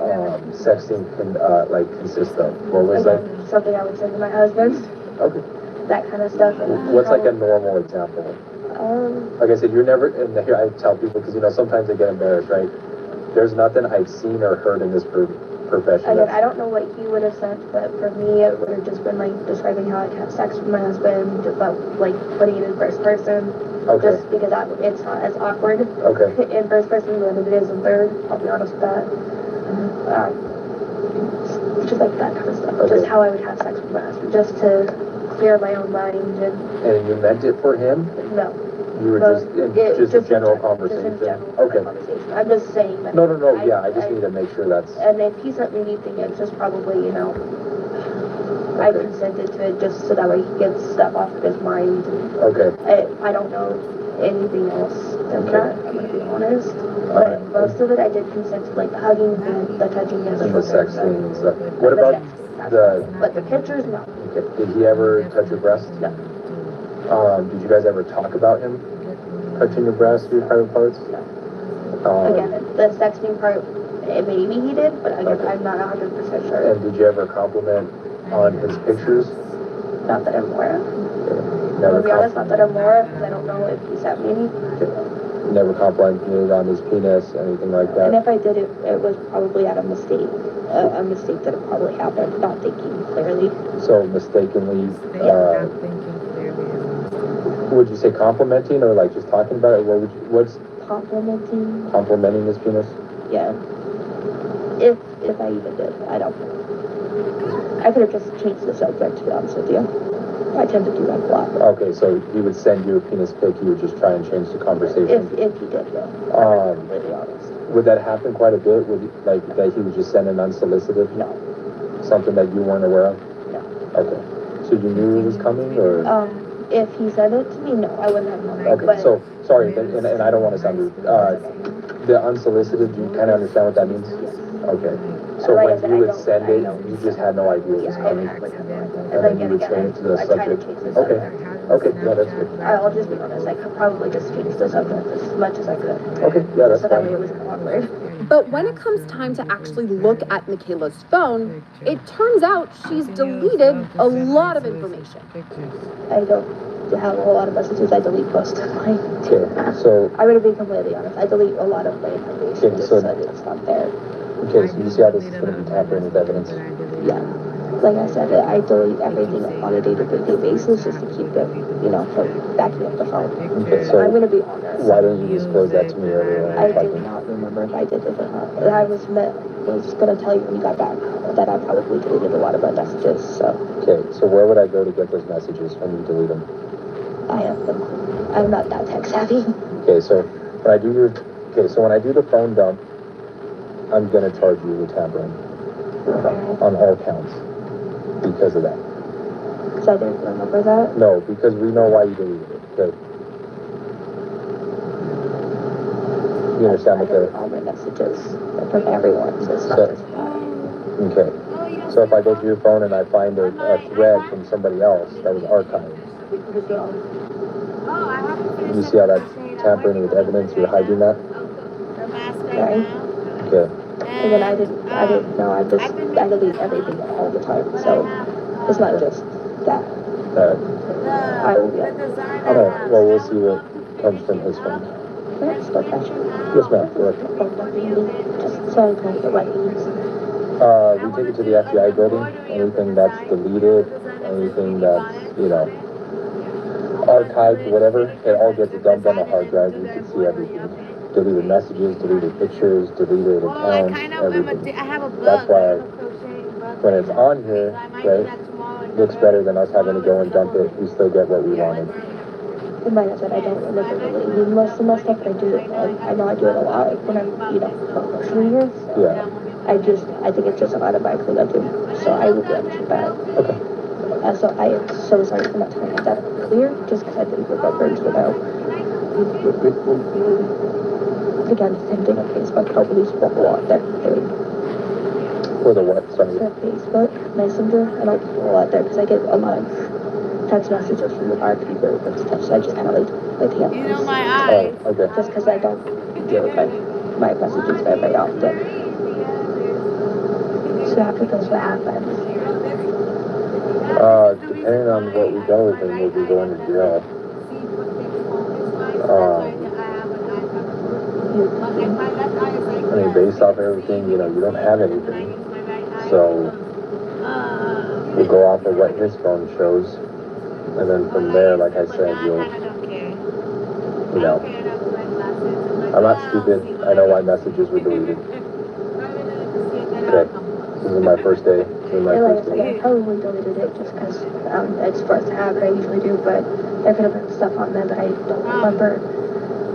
sexting consist of? What was that? Something I would send to my husband, Okay. that kind of stuff. And What's like a normal example? Like I said, you're never, and here I tell people, because sometimes they get embarrassed, right? There's nothing I've seen or heard in this profession. Again, I don't know what he would have sent, but for me, it would have just been like describing how I'd have sex with my husband, but like putting it in first person. Okay. Just because it's not as awkward Okay. in first person than it is in third. I'll be honest with that. Just like that kind of stuff. Okay. Just how I would have sex with my husband, just to clear my own mind and And you meant it for him? no. You were No, just a general Just conversation? in general Okay. conversation. I'm just saying that. No, yeah, I just need to make sure that's, And if he sent me anything, it's just probably, I Okay. consented to it just so that way he gets stuff off of his mind. okay. I don't know anything else than Okay. that, I'm gonna be honest. But most of it, I did consent to, like the hugging and the touching and And the shoulder. sexting and stuff. What about But the pictures, no. okay, did he ever touch your breast? No. Did you guys ever talk about him touching your breast, your private parts? Again, the sexting part, maybe he did, but again, Okay. I'm not 100% sure. And did you ever compliment on his pictures? Not that I'm aware of. Never To be honest, not that I'm aware of, because I don't know if he sent me any. Never complimented on his penis, anything like And that? if I did, it was probably out of mistake. A mistake that had probably happened, not thinking clearly. So mistakenly, Not thinking clearly. would you say complimenting or like just talking about it? What's Complimenting, complimenting his penis? yeah. If I even did, I don't know. I could have just changed the subject, to be honest with you. I tend to do that a lot. Okay, so he would send you a penis pic, you would just try and change the conversation. If he did, yeah. Um, I'm completely honest. Would that happen quite a bit? Would like that he would just send an unsolicited? No, Something that you weren't aware of? no. Okay. So you knew it was coming, or? If he sent it to me, no, I wouldn't have known. Okay, But so, sorry, and I don't want to sound rude. The unsolicited, do you kind of understand what that means? yes. Okay. So Like I when said, you I would don't- send I it, don't- you just had no idea it was Yeah, coming? I had, like, And then you would change the I try to subject? change the Okay. subject. Okay, yeah, that's good. I'll just be honest, I could probably just change the subject as much as I could. Okay, yeah, that's So that way it fine. wasn't awkward. But when it comes time to actually look at Michaela's phone, it turns out she's deleted a lot of information. I don't have a whole lot of messages, I delete most of mine. Okay, so, I'm gonna be completely honest, I delete a lot of my information, Okay, just so- so that it's not there. okay, so you see how this is gonna be tampering with evidence? Yeah. like I said, I delete everything on a day-to-day basis just to keep it, you know, from backing up the phone. Okay, so I'm gonna be honest. why didn't you disclose that to me earlier when we I were do talking? not remember if I did it or not. I was gonna tell you when you got back that I probably deleted a lot of my messages, so Okay, so where would I go to get those messages when you delete them? I have them. I'm not that tech savvy. Okay, so when I do the phone dump, I'm gonna charge you with tampering on all counts because of that. So I didn't remember that. No, because we know why you deleted it. Okay. You understand I what delete the... all my messages from everyone, so it's not So- just that. Okay. So if I go to your phone and I find a thread from somebody else that was archived, you see how that's tampering with evidence? You're hiding that? Right? Okay. And then I didn't know. I delete everything all the time. So it's not just that. I will be honest. Alright, well, we'll see what comes from his phone. That's still fresh. Yes, ma'am. Go ahead. Just so I can get what he needs. We take it to the FBI building. Anything that's deleted, anything that's, you know, archived, whatever, it all gets dumped on a hard drive. We can see everything. Deleted messages, deleted pictures, deleted accounts, everything. That's why when it's on here, right, looks better than us having to go and dump it. We still get what we wanted. And like I said, I don't remember deleting most of my stuff, but I do it. I know I do it a lot when I'm, you know, promotion years. Yeah. I think it's just automatically I do. So I will be honest with that. Okay. So I am so sorry for not telling that clear, just because I didn't remember, you know. Again, same thing on Facebook. Nobody spoke a lot there. For the what? Sorry. For Facebook Messenger, I don't put a lot there because I get a lot of text messages from the RP group and stuff. So I just kind of like the You know my Oh, eyes. okay. just because I don't deal with my messages very often. So after this, what happens? Depending on what we go with him, we'll be going to jail. I mean, based off everything, you know, you don't have anything. So, we'll go off of what his phone shows. And then from there, like I said, you know, I'm not stupid. I know why messages were deleted. Okay. This is my first day. This is my And like I first said, day. I probably deleted it just because it's first habit. I usually do, but there could have been stuff on there that I don't remember.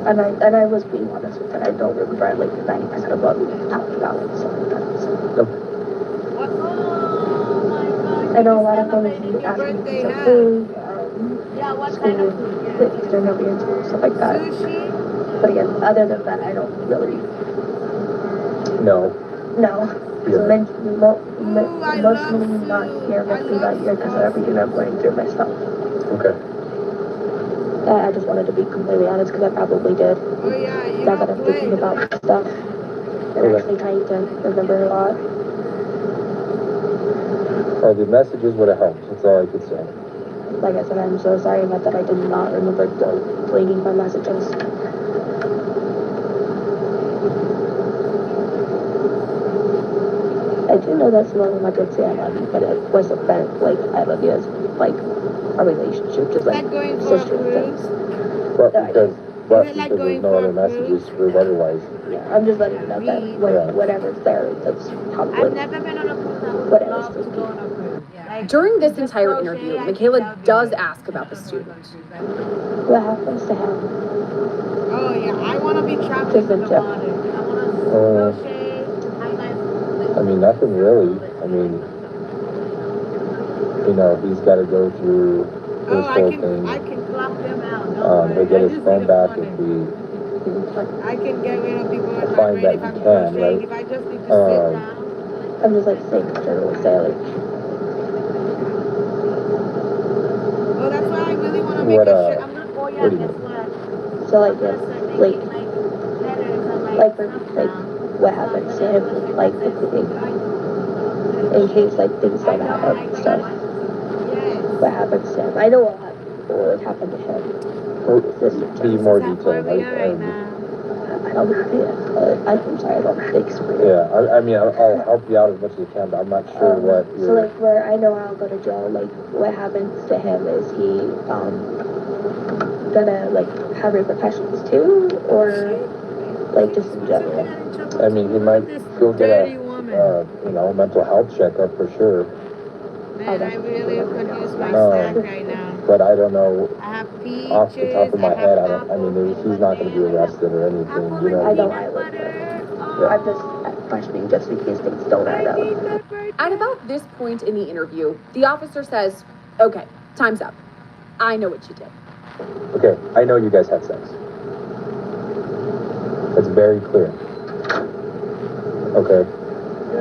And I was being honest with it. I don't remember like 90% of what we talked about and stuff like that. So. Okay. I know a lot of them you ask me if it's okay, school, if they're gonna be in school, stuff like that. But again, other than that, I don't really No. know. Yeah. So emotionally not here, mentally not here because of everything I'm going through myself. Okay. I just wanted to be completely honest because I probably did. Now that I'm thinking about stuff and actually trying to remember a lot. Well, the messages would have helped. That's all I could say. Like I said, I'm so sorry about that. I did not remember deleting my messages. I do know that some of them I did say I love you, but it wasn't meant like I love you as like a relationship, just like going for a sister things. cruise? But No, I because, Is it like there's going no for other a messages cruise? to prove otherwise. Yeah, I'm just letting you know that Yeah. whatever's there, that's I've probably never been on a cruise. I would Whatever, love to still go on a cruise. Like, During this just entire crochet, interview, I think Michaela that would be does good. ask about the student. what happens to him. Oh yeah, I want to be trapped Just in the been water. I want to crochet, highlight. I mean, nothing really. I mean, you know, he's got to go through his Oh, whole I thing. can clap them out. Don't He'll worry. get I his just phone need back money. if we I can get rid of people in my find brain that if you I'm can, crocheting. right? If I just need to sit down. I'm just like saying general say like Oh, that's why I really want to make What, a shirt. I'm gonna. Oh yeah, what do you guess mean? what? so like I'm gonna if start like making letters on my like for stuff like now. what happens to him like in case like things don't happen and stuff. Yes. What happens to him? I know a lot of people what happened to him. be more detailed. Where we are right now. I I'm sorry, I don't speak Spanish. Yeah, I mean, I'll help you out as much as I can, but I'm not sure what So you're... like where I know I'll go to jail, like what happens to him is he gonna like have repercussions too, or like just in general? I mean, he might go get Dirty a, woman. mental health checkup for sure, Man, I really could use my Oh. snack right now. but I don't know, I have peaches. off the top of my I head, have he's not gonna be arrested or anything, you know? I don't. I'm just questioning just in case things don't add up. At about this point in the interview, the officer says, okay, time's up. I know what you did. Okay, I know you guys had sex. It's very clear. Okay,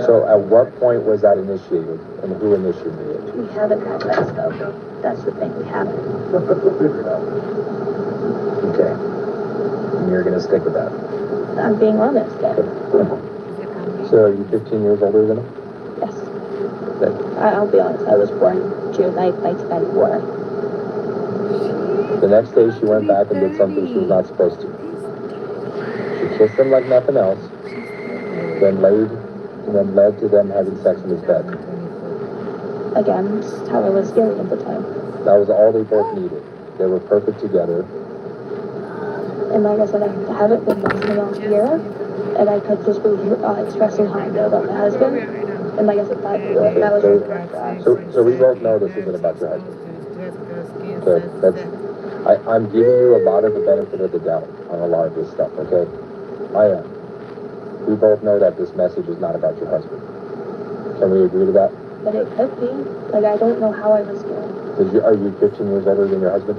so at what point was that initiated, and who initiated it? We haven't had sex though. That's the thing, we haven't. Okay, and you're gonna stick with that. I'm being honest, yeah. So are you 15 years older than him? Yes. Okay. I'll be honest, I was born June 9th, 1994. The next day she went back and did something she was not supposed to. She kissed him like nothing else, then led to them having sex in his bed. Again, just how I was feeling at the time. That was all they both needed. They were perfect together. And like I said, I haven't been less than a year, and I could just be expressing how I feel about my husband. And like I said, that was just a red flag. So we both know this isn't about your husband. Okay, I'm giving you a lot of the benefit of the doubt on a lot of this stuff, okay? I am. We both know that this message is not about your husband. Can we agree to that? But it could be. Like, I don't know how I was feeling. Are you 15 years older than your husband?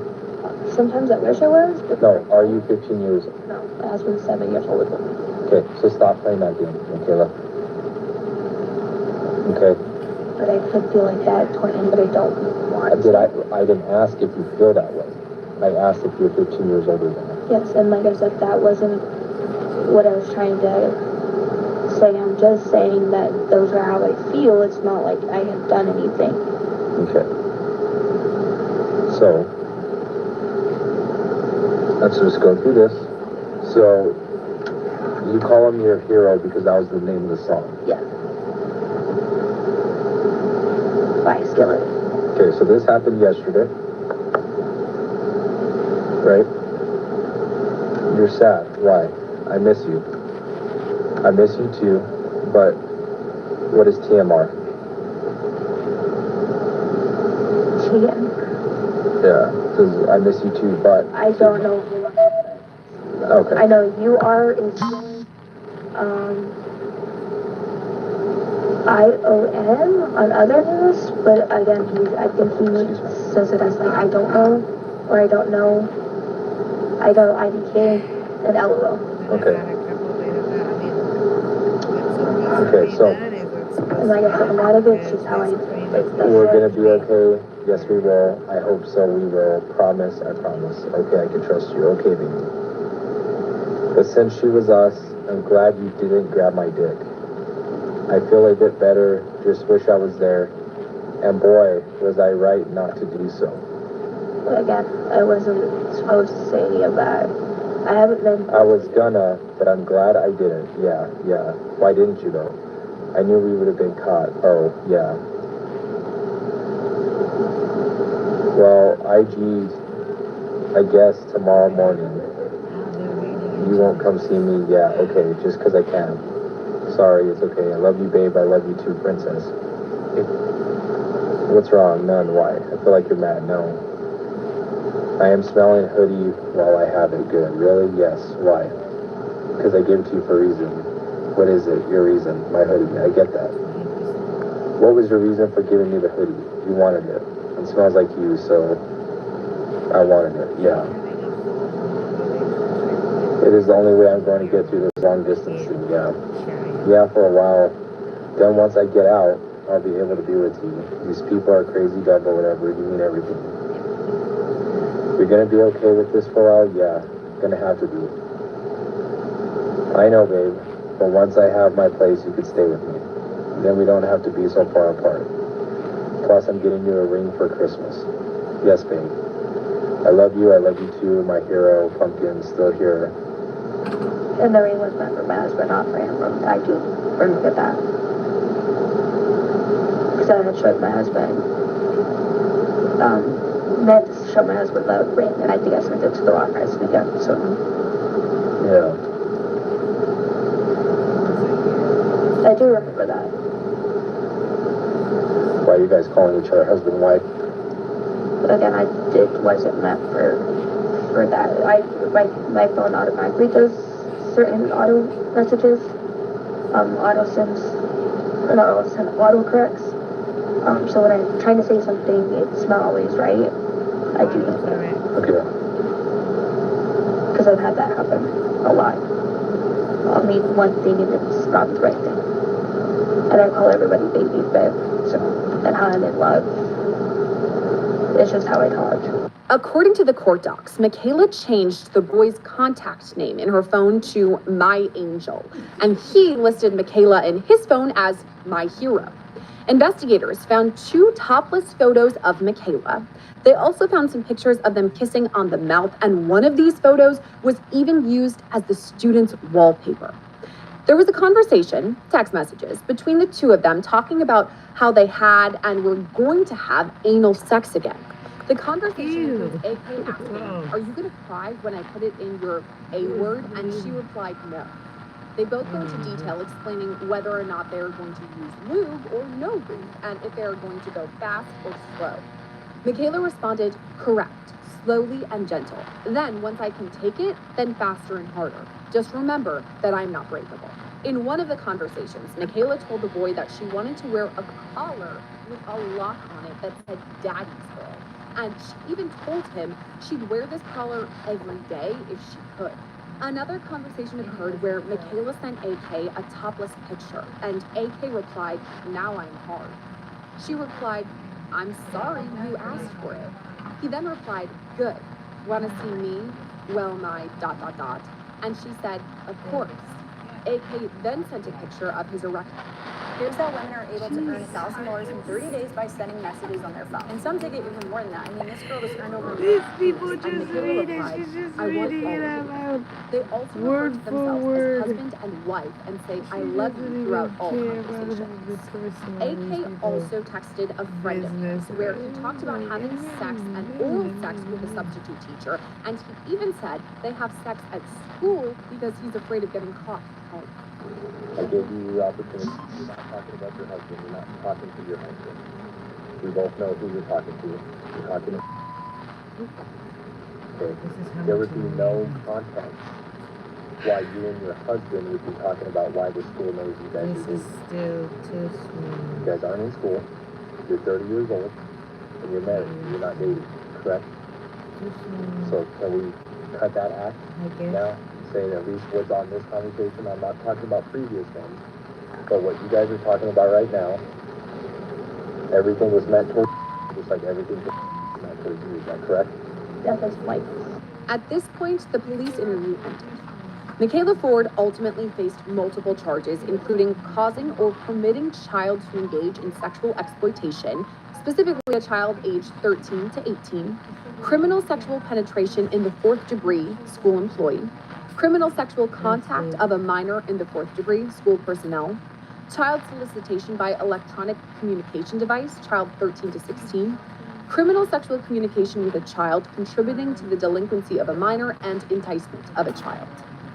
Sometimes I wish I was, but No, are you 15 years? no. My husband's 7 years older than me. Okay, so stop playing that game, Michaela. Okay. But I could feel like that toward him, but I don't want to. I didn't ask if you feel that way. I asked if you're 15 years older than him. Yes, and like I said, that wasn't what I was trying to say. I'm just saying that those are how I feel. It's not like I have done anything. Okay. So, let's just go through this. So, you call him your hero because that was the name of the song. Yeah. By Skillet. Okay, so this happened yesterday. Right? You're sad. Why? I miss you. I miss you too, but what is TMR? TM. Yeah, because I miss you too, but... I don't know who it is. Okay. I know you are is ION on other news, but again, I think he says it as like, I don't know, or I don't know, IDK, and LOL. Okay. Okay, so... And like I said, a lot of it's just how I, like, We're gonna be okay. Yes, we will. I hope so. We will. Promise. I promise. Okay, I can trust you. Okay, baby. But since she was us, I'm glad you didn't grab my dick. I feel a bit better. Just wish I was there. And boy, was I right not to do so. again, I wasn't supposed to say any of that. I haven't been... I was gonna, but I'm glad I didn't. Yeah. Why didn't you though? I knew we would have been caught. Oh, yeah. Well, I guess tomorrow morning. You won't come see me? Yeah, okay, just 'cause I can. Sorry, it's okay. I love you, babe. I love you too, princess. What's wrong? None. Why? I feel like you're mad. No. I am smelling hoodie while I have it. Good. Really? Yes. Why? Because I gave it to you for a reason. What is it? Your reason? My hoodie. I get that. What was your reason for giving me the hoodie? You wanted it. It smells like you, so I wanted it. Yeah. It is the only way I'm going to get through this long distance thing. Yeah. Yeah, for a while. Then once I get out, I'll be able to be with you. These people are crazy, dumb, or whatever. You mean everything. You're gonna be okay with this for a while? Yeah. Gonna have to be. I know, babe. But once I have my place, you could stay with me. Then we don't have to be so far apart. Plus, I'm getting you a ring for Christmas. Yes, babe. I love you too, my hero, pumpkin, still here. And the ring was meant for my husband, not for him. I do remember that. Because I had showed my husband, meant to show my husband the ring, and I think I sent it to the wrong person again, so. Yeah. I do remember that. Why are you guys calling each other husband and wife? But again, it wasn't meant for that. My phone automatically does certain auto messages, auto corrects. So when I'm trying to say something, it's not always right. I do know that. Okay. Because I've had that happen a lot. I'll mean one thing and it's not the right thing. And I call everybody baby, babe. So, and how I'm in love. It's just how I talk. According to the court docs, Michaela changed the boy's contact name in her phone to My Angel, and he listed Michaela in his phone as My Hero. Investigators found 2 topless photos of Michaela. They also found some pictures of them kissing on the mouth, and one of these photos was even used as the student's wallpaper. There was a conversation, text messages, between the 2 of them talking about how they had and were going to have anal sex again. The conversation includes AK asking, "Are you going to cry when I put it in your A word?" And she replied, "No." They both go into detail explaining whether or not they are going to use lube or no lube, and if they are going to go fast or slow. Michaela responded, "Correct, slowly and gentle. Then, once I can take it, then faster and harder. Just remember that I'm not breakable." In one of the conversations, Michaela told the boy that she wanted to wear a collar with a lock on it that said Daddy's Girl. And she even told him she'd wear this collar every day if she could. Another conversation occurred where Michaela sent AK a topless picture, and AK replied, "Now I'm hard." She replied, "I'm sorry you asked for it." He then replied, "Good. Want to see me? Well, my ... And she said, "Of course." AK then sent a picture of his erection. Here's how women are able to earn $1,000 in 30 days by sending messages on their phone. And some take it even more than that. I mean, this girl was turned over. These people And just Michaela read it. replied, She's just "I want reading all it of out you." loud. They also Word refer to for themselves word. as husband and wife and say, "I She love doesn't you" even throughout all care about conversations. the person. AK also texted a friend of his where he talked about having sex and oral sex with a substitute teacher, and he even said they have sex at school because he's afraid of getting caught home. I gave you the opportunity. You're not talking about your husband. You're not talking to your husband. We both know who you're talking to. You're talking to... Okay. There would be no context why you and your husband would be talking about why the school knows you guys are This is dating. still too small. You guys aren't in school. You're 30 years old. And you're married. You're not dating. Correct? Too small. So can we cut that act I guess. now? Say at least what's on this conversation. I'm not talking about previous ones. But what you guys are talking about right now, everything was meant towards you, just like everything was meant towards you. Is that correct? That was like, At this point, the police interview ended. Michaela Ford ultimately faced multiple charges, including causing or permitting child to engage in sexual exploitation, specifically a child aged 13 to 18, criminal sexual penetration in the 4th degree, school employee, criminal sexual contact of a minor in the 4th degree, school personnel, child solicitation by electronic communication device, child 13 to 16, criminal sexual communication with a child contributing to the delinquency of a minor, and enticement of a child.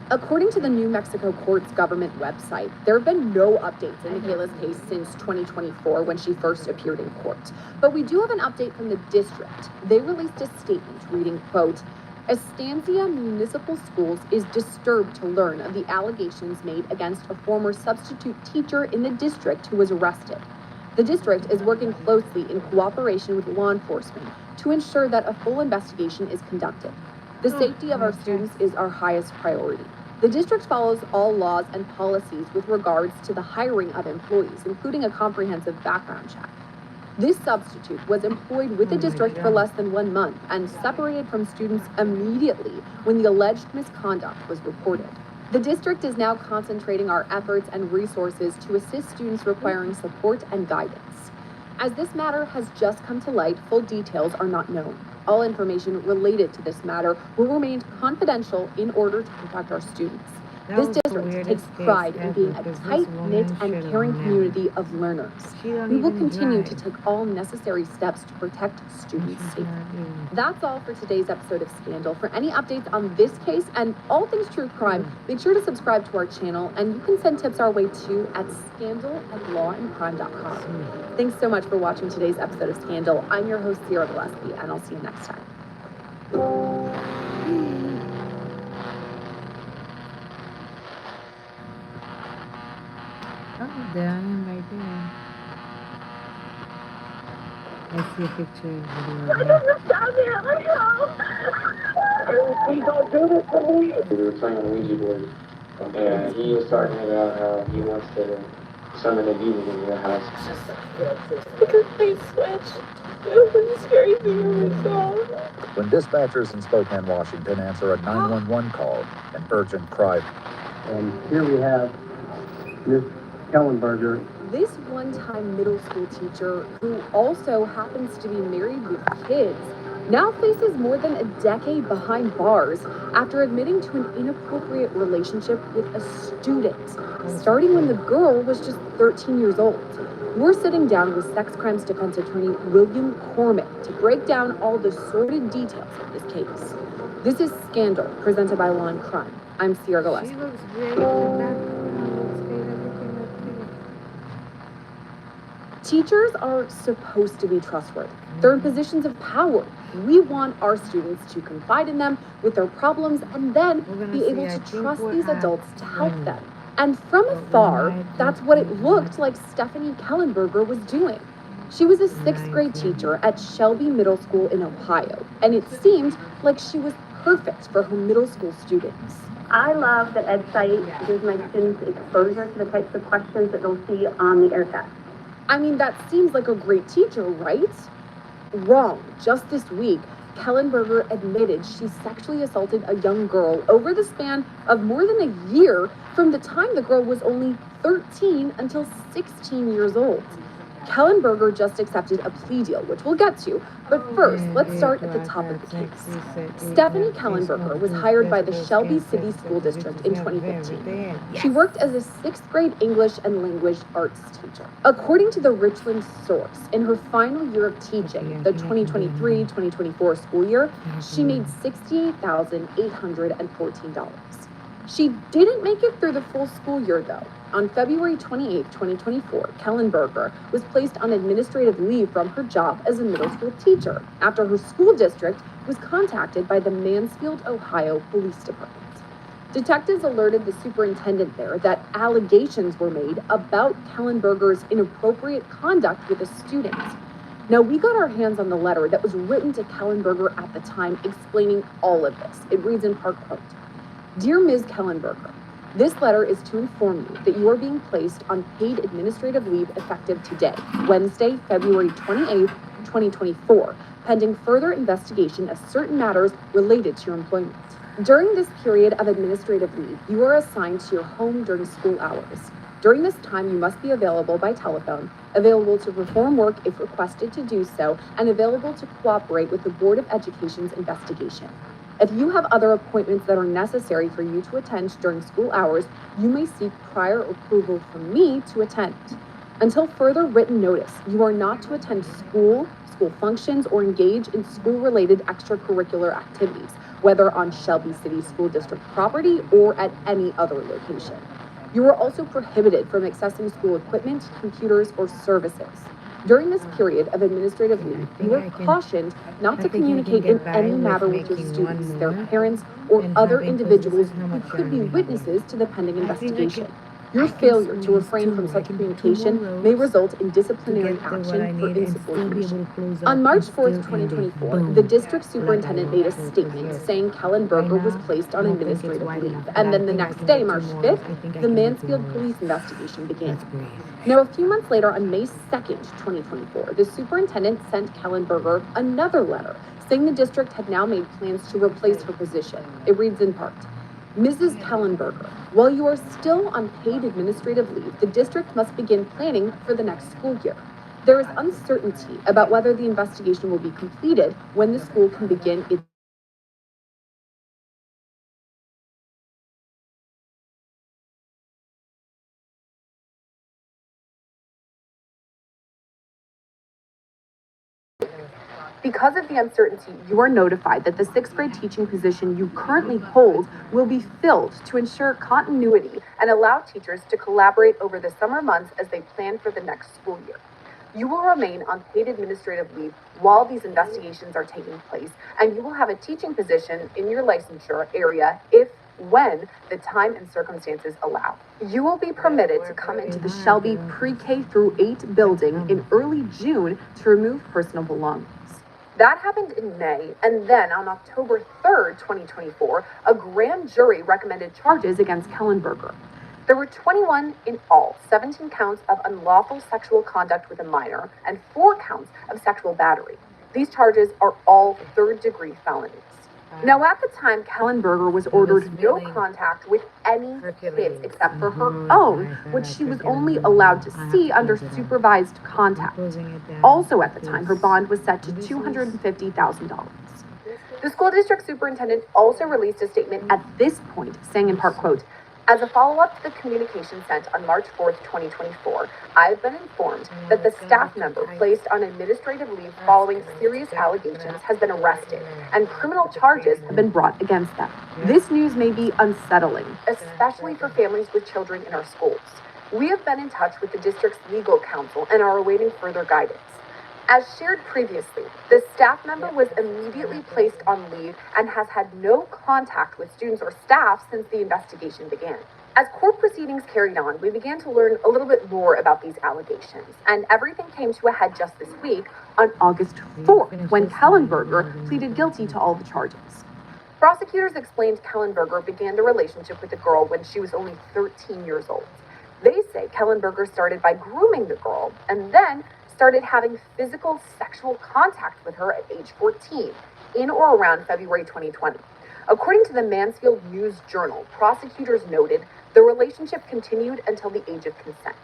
According to the New Mexico court's government website, there have been no updates in Michaela's case since 2024 when she first appeared in court. But we do have an update from the district. They released a statement reading, quote, "Estancia Municipal Schools is disturbed to learn of the allegations made against a former substitute teacher in the district who was arrested. The district is working closely in cooperation with law enforcement to ensure that a full investigation is conducted. The safety of our students is our highest priority. The district follows all laws and policies with regards to the hiring of employees, including a comprehensive background check. This substitute was employed with the district for less than 1 month and separated from students immediately when the alleged misconduct was reported. The district is now concentrating our efforts and resources to assist students requiring support and guidance. As this matter has just come to light, full details are not known. All information related to this matter will remain confidential in order to protect our students. That This was the district weirdest takes case pride in being ever, a 'cause this tight-knit woman and should've caring never- community of learners. She don't We will even continue to drive. take all necessary steps to protect And students' she's safety. not even- That's all for today's episode of Scandal. For any updates on this case and all things true crime, make sure to subscribe to our channel, and you can send tips our way too at scandal@lawandcrime.com. Thanks so much for watching today's episode of Scandal. I'm your host, Sierra Gillespie, and I'll see you next time. Oh, there I am right there. I see a picture of We were playing Ouija board, and he was talking about how he wants to summon a demon in your house. When dispatchers in Spokane, Washington answer a 911 call, an urgent cry. And here we have Miss Kellenberger. This one-time middle school teacher, who also happens to be married with kids, now faces more than a decade behind bars after admitting to an inappropriate relationship with a student, starting when the girl was just 13 years old. We're sitting down with sex crimes defense attorney William Cormick to break down all the sordid details of this case. This is Scandal, presented by Law and Crime. I'm Sierra She Gillespie. looks great. The background looks great. Everything looks great. Teachers are supposed to be trustworthy. They're in positions of power. We want our students to confide in them with their problems and then We're gonna be see, able I to think trust we're these at adults to help one. them. And from But we afar, might that's just what it be looked like Stephanie Kellenberger was doing. She was a sixth grade 19. teacher at Shelby Middle School in Ohio, and it seemed like she was perfect for her middle school students. I love that EdSite gives my students exposure to the types of questions that they'll see on the air test. I mean, that seems like a great teacher, right? Wrong. Just this week, Kellenberger admitted she sexually assaulted a young girl over the span of more than a year from the time the girl was only 13 until 16 years old. Kellenberger just accepted a plea deal, which we'll get to, but first, let's start at the top of the case. Stephanie Kellenberger was hired by the Shelby City School District in 2015. She worked as a sixth grade English and language arts teacher. According to the Richland Source, in her final year of teaching, the 2023-2024 school year, she made $68,814. She didn't make it through the full school year, though. On February 28, 2024, Kellenberger was placed on administrative leave from her job as a middle school teacher after her school district was contacted by the Mansfield, Ohio Police Department. Detectives alerted the superintendent there that allegations were made about Kellenberger's inappropriate conduct with a student. Now, we got our hands on the letter that was written to Kellenberger at the time explaining all of this. It reads in part, quote, "Dear Ms. Kellenberger, this letter is to inform you that you are being placed on paid administrative leave effective today, Wednesday, February 28th, 2024, pending further investigation of certain matters related to your employment. During this period of administrative leave, you are assigned to your home during school hours. During this time, you must be available by telephone, available to perform work if requested to do so, and available to cooperate with the Board of Education's investigation. If you have other appointments that are necessary for you to attend during school hours, you may seek prior approval from me to attend. Until further written notice, you are not to attend school functions, or engage in school-related extracurricular activities, whether on Shelby City School District property or at any other location. You are also prohibited from accessing school equipment, computers, or services. During this period of administrative leave, you are cautioned not to communicate in any matter with your students, their parents, or other individuals who could be witnesses to the pending investigation. Your failure to refrain from such communication may result in disciplinary action for insubordination. On March 4th, 2024, the district superintendent made a statement saying Kellenberger was placed on administrative leave, and then the next day, March 5th, the Mansfield police investigation began. Now, a few months later, on May 2nd, 2024, the superintendent sent Kellenberger another letter saying the district had now made plans to replace her position. It reads in part, "Mrs. Kellenberger, while you are still on paid administrative leave, the district must begin planning for the next school year. There is uncertainty about whether the investigation will be completed when the school can begin its Because of the uncertainty, you are notified that the 6th grade teaching position you currently hold will be filled to ensure continuity and allow teachers to collaborate over the summer months as they plan for the next school year. You will remain on paid administrative leave while these investigations are taking place, and you will have a teaching position in your licensure area when the time and circumstances allow. You will be permitted to come into the Shelby Pre-K through 8 building in early June to remove personal belongings. That happened in May, and then on October 3rd, 2024, a grand jury recommended charges against Kellenberger. There were 21 in all, 17 counts of unlawful sexual conduct with a minor and 4 counts of sexual battery. These charges are all third-degree felonies. Now, at the time, Kellenberger was ordered no contact with any kids except for her own, which she was only allowed to see under supervised contact. Also at the time, her bond was set to $250,000. The school district superintendent also released a statement at this point, saying in part, quote, "As a follow-up to the communication sent on March 4th, 2024, I've been informed that the staff member placed on administrative leave following serious allegations has been arrested, and criminal charges have been brought against them. This news may be unsettling, especially for families with children in our schools. We have been in touch with the district's legal counsel and are awaiting further guidance. As shared previously, the staff member was immediately placed on leave and has had no contact with students or staff since the investigation began. As court proceedings carried on, we began to learn a little bit more about these allegations, and everything came to a head just this week on August 4th, when Kellenberger pleaded guilty to all the charges. Prosecutors explained Kellenberger began the relationship with the girl when she was only 13 years old. They say Kellenberger started by grooming the girl and then started having physical sexual contact with her at age 14, in or around February 2020. According to the Mansfield News Journal, prosecutors noted the relationship continued until the age of consent.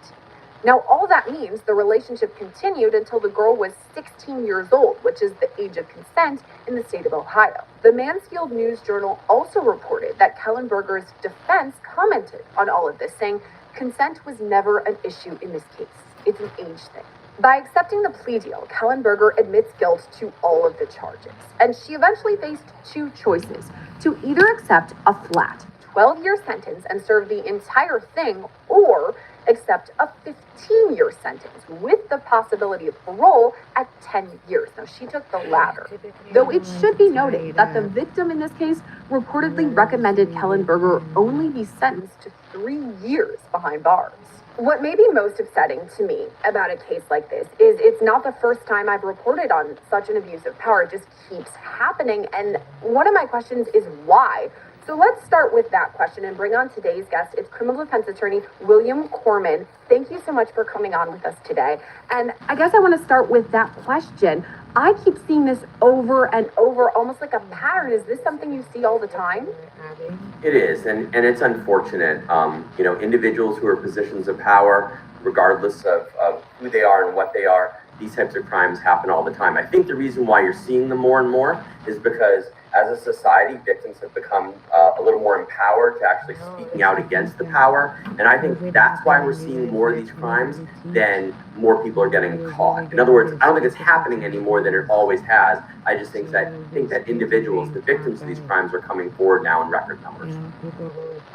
Now, all that means the relationship continued until the girl was 16 years old, which is the age of consent in the state of Ohio. The Mansfield News Journal also reported that Kellenberger's defense commented on all of this, saying consent was never an issue in this case. It's an age thing. By accepting the plea deal, Kellenberger admits guilt to all of the charges, and she eventually faced 2 choices: to either accept a flat 12-year sentence and serve the entire thing, or accept a 15-year sentence with the possibility of parole at 10 years. Now, she took the latter. Though it should be noted that the victim in this case reportedly recommended Kellenberger only be sentenced to 3 years behind bars. What may be most upsetting to me about a case like this is it's not the first time I've reported on such an abuse of power. It just keeps happening. And one of my questions is why? So let's start with that question and bring on today's guest. It's criminal defense attorney William Corman. Thank you so much for coming on with us today. And I guess I want to start with that question. I keep seeing this over and over, almost like a pattern. Is this something you see all the time? It is, and it's unfortunate. Individuals who are in positions of power, regardless of who they are and what they are, these types of crimes happen all the time. I think the reason why you're seeing them more and more is because as a society, victims have become a little more empowered to actually speaking out against the power. And I think that's why we're seeing more of these crimes than more people are getting caught. In other words, I don't think it's happening any more than it always has. I just think that individuals, the victims of these crimes, are coming forward now in record numbers.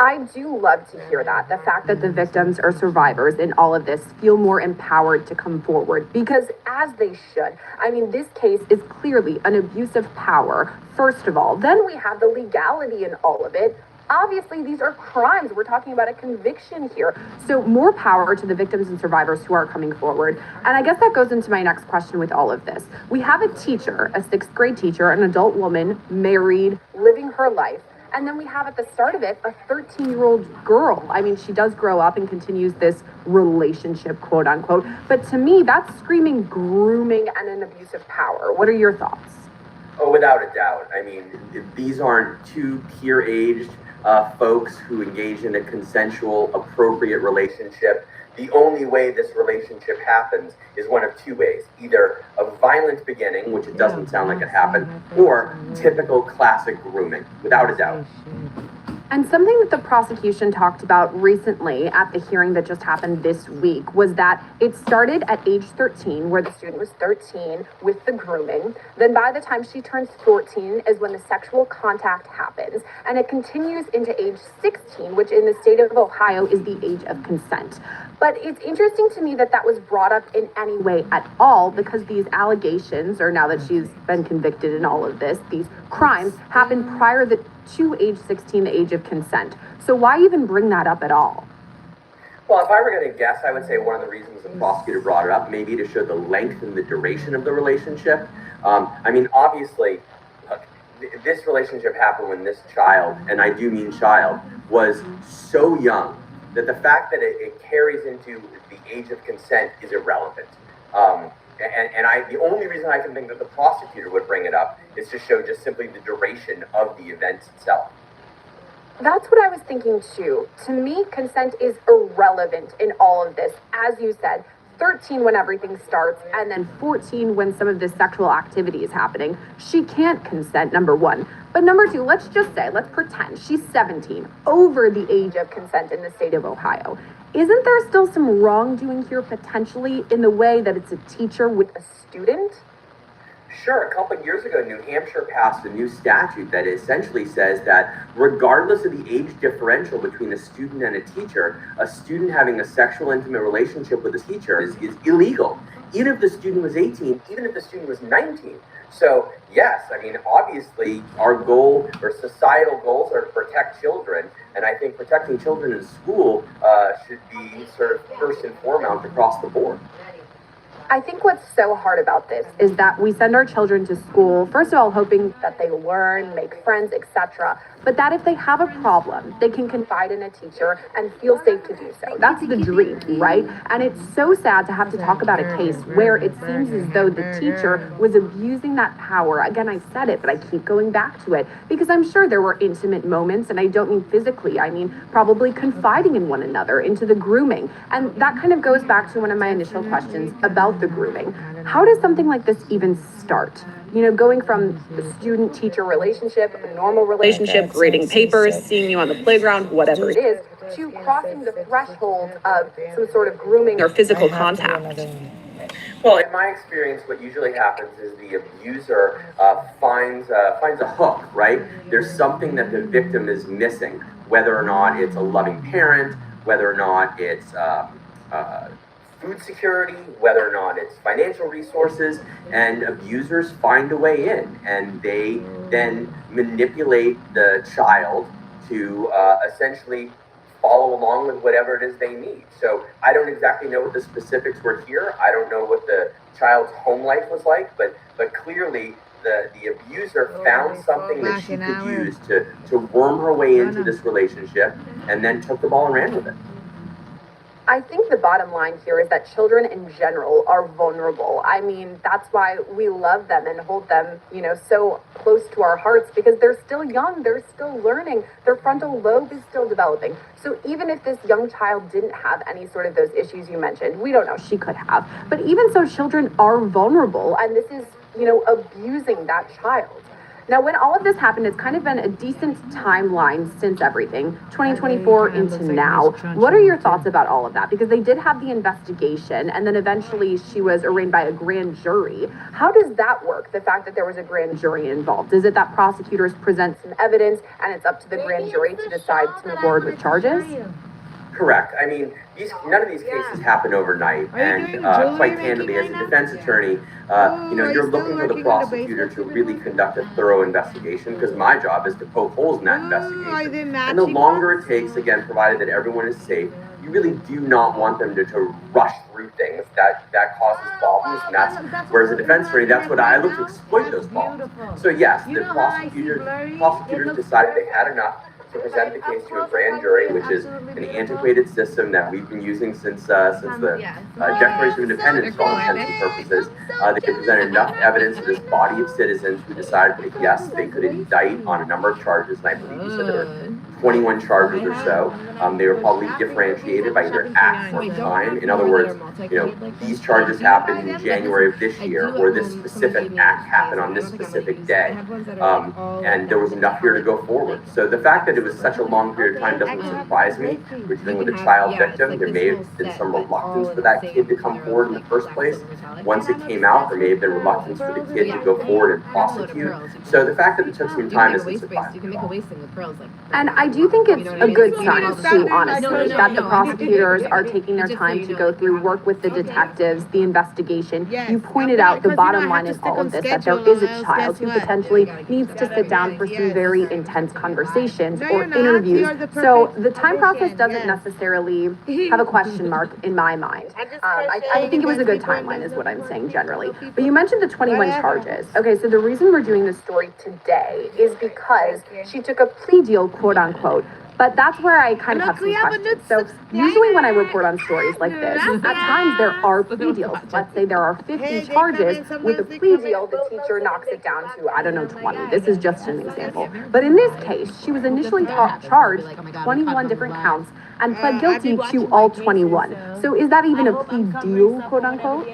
I do love to hear that. The fact that the victims or survivors in all of this feel more empowered to come forward, because as they should. I mean, this case is clearly an abuse of power, first of all. Then we have the legality in all of it. Obviously, these are crimes. We're talking about a conviction here. So more power to the victims and survivors who are coming forward. And I guess that goes into my next question with all of this. We have a teacher, a 6th grade teacher, an adult woman, married, living her life. And then we have at the start of it, a 13-year-old girl. I mean, she does grow up and continues this relationship, quote unquote. But to me, that's screaming grooming and an abuse of power. What are your thoughts? Oh, without a doubt. I mean, these aren't 2 peer-aged folks who engage in a consensual, appropriate relationship. The only way this relationship happens is one of 2 ways. Either a violent beginning, which it doesn't sound like it happened, or typical classic grooming, without a doubt. And something that the prosecution talked about recently at the hearing that just happened this week was that it started at age 13, where the student was 13 with the grooming. Then by the time she turns 14 is when the sexual contact happens. And it continues into age 16, which in the state of Ohio is the age of consent. But it's interesting to me that that was brought up in any way at all, because these allegations, or now that she's been convicted in all of this, these crimes happened prior to age 16, the age of consent. So why even bring that up at all? Well, if I were going to guess, I would say one of the reasons the prosecutor brought it up, maybe to show the length and the duration of the relationship. I mean, obviously, look, this relationship happened when this child, and I do mean child, was so young that the fact that it carries into the age of consent is irrelevant. The only reason I can think that the prosecutor would bring it up is to show just simply the duration of the event itself. That's what I was thinking too. To me, consent is irrelevant in all of this. As you said, 13 when everything starts, and then 14 when some of this sexual activity is happening. She can't consent, number one. But number two, let's pretend she's 17, over the age of consent in the state of Ohio. Isn't there still some wrongdoing here potentially in the way that it's a teacher with a student? Sure, a couple of years ago, New Hampshire passed a new statute that essentially says that regardless of the age differential between a student and a teacher, a student having a sexual intimate relationship with a teacher is illegal, even if the student was 18, even if the student was 19. So yes, I mean, obviously our goal or societal goals are to protect children, and I think protecting children in school should be sort of first and foremost across the board. I think what's so hard about this is that we send our children to school, first of all, hoping that they learn, make friends, etc. But that if they have a problem, they can confide in a teacher and feel safe to do so. That's the dream, right? And it's so sad to have to talk about a case where it seems as though the teacher was abusing that power. Again, I said it, but I keep going back to it because I'm sure there were intimate moments, and I don't mean physically, I mean probably confiding in one another, into the grooming. And that kind of goes back to one of my initial questions about the grooming. How does something like this even start? You know, going from the student-teacher relationship, a normal relationship, grading papers, seeing you on the playground, whatever it is, to crossing the threshold of some sort of grooming or physical contact. Well, in my experience, what usually happens is the abuser finds a hook, right? There's something that the victim is missing, whether or not it's a loving parent, whether or not it's food security, whether or not it's financial resources, and abusers find a way in, and they then manipulate the child to essentially follow along with whatever it is they need. So I don't exactly know what the specifics were here. I don't know what the child's home life was like, but clearly the abuser found something that she could use to worm her way into this relationship, and then took the ball and ran with it. I think the bottom line here is that children in general are vulnerable. I mean, that's why we love them and hold them, you know, so close to our hearts, because they're still young, they're still learning, their frontal lobe is still developing. So even if this young child didn't have any sort of those issues you mentioned, we don't know, she could have. But even so, children are vulnerable, and this is, you know, abusing that child. Now, when all of this happened, it's kind of been a decent timeline since everything, 2024 into now. What are your thoughts about all of that? Because they did have the investigation, and then eventually she was arraigned by a grand jury. How does that work, the fact that there was a grand jury involved? Is it that prosecutors present some evidence, and it's up to the grand jury to decide to move forward with charges? Correct. I mean, none of these cases happen overnight, and quite candidly, as a defense attorney, you know, you're looking for the prosecutor to really conduct a thorough investigation, because my job is to poke holes in that investigation. And the longer it takes, again, provided that everyone is safe, you really do not want them to rush through things that causes problems, and that's whereas a defense attorney, that's what I look to exploit those problems. So yes, the prosecutors decided they had enough to present the case to a grand jury, which is an antiquated system that we've been using since the Declaration of Independence for all intents and purposes. They presented enough evidence to this body of citizen who decided that yes, they could indict on a number of charges, and I believe you said there were 21 charges or so. They were probably differentiated by either act or time. In other words, these charges happened in January of this year, or this specific act happened on this specific day. And there was enough here to go forward. So the fact that it was such a long period of time doesn't surprise me. We're dealing with a child victim. There may have been some reluctance for that kid to come forward in the first place. Once it came out, there may have been reluctance for the kid to go forward and prosecute. So the fact that it took some time isn't surprising. And I do think it's a good sign too, honestly, that the prosecutors are taking their time to go through, work with the detectives, the investigation. You pointed out the bottom line in all of this, that there is a child who potentially needs to sit down for some very intense conversations or interviews. So the time process doesn't necessarily have a question mark in my mind. I think it was a good timeline is what I'm saying generally. But you mentioned the 21 charges. Okay, so the reason we're doing this story today is because she took a plea deal, quote unquote. But that's where I kind of have some questions. So usually when I report on stories like this, at times there are plea deals. Let's say there are 50 charges. With a plea deal, the teacher knocks it down to, I don't know, 20. This is just an example. But in this case, she was initially charged 21 different counts and pled guilty to all 21. So is that even a plea deal, quote unquote?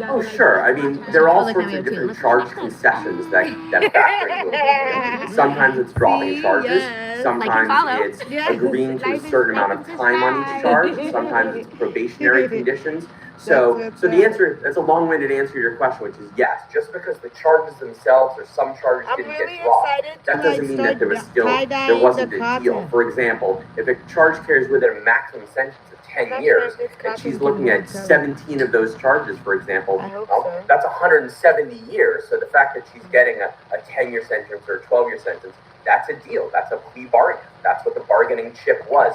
Oh, sure. I mean, there are all sorts of different charge concessions that factor into it. Sometimes it's dropping charges. Sometimes it's agreeing to a certain amount of time on each charge. Sometimes it's probationary conditions. So the answer, that's a long-winded answer to your question, which is yes. Just because the charges themselves or some charges didn't get dropped, that doesn't mean that there wasn't a deal. For example, if a charge carries with it a maximum sentence of 10 years, and she's looking at 17 of those charges, for example, well, that's 170 years. So the fact that she's getting a 10-year sentence or a 12-year sentence, that's a deal. That's a plea bargain. That's what the bargaining chip was.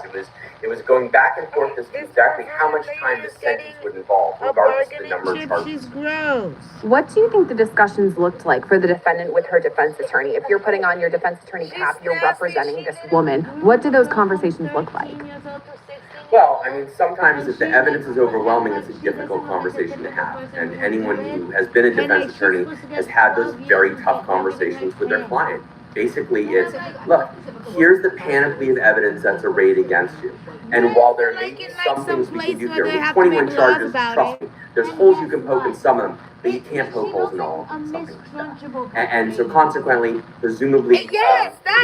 It was going back and forth as to exactly how much time the sentence would involve, regardless of the number of charges. She's gross. What do you think the discussions looked like for the defendant with her defense attorney? If you're putting on your defense attorney cap, you're representing this woman. What do those conversations look like? Well, I mean, sometimes if the evidence is overwhelming, it's a difficult conversation to have. And anyone who has been a defense attorney has had those very tough conversations with their client. Basically, it's, look, here's the panoply of evidence that's arrayed against you. And while there may be some things we can do here, with 21 charges, trust me, there's holes you can poke in some of them, but you can't poke holes in all of them, something like that. And so consequently, presumably,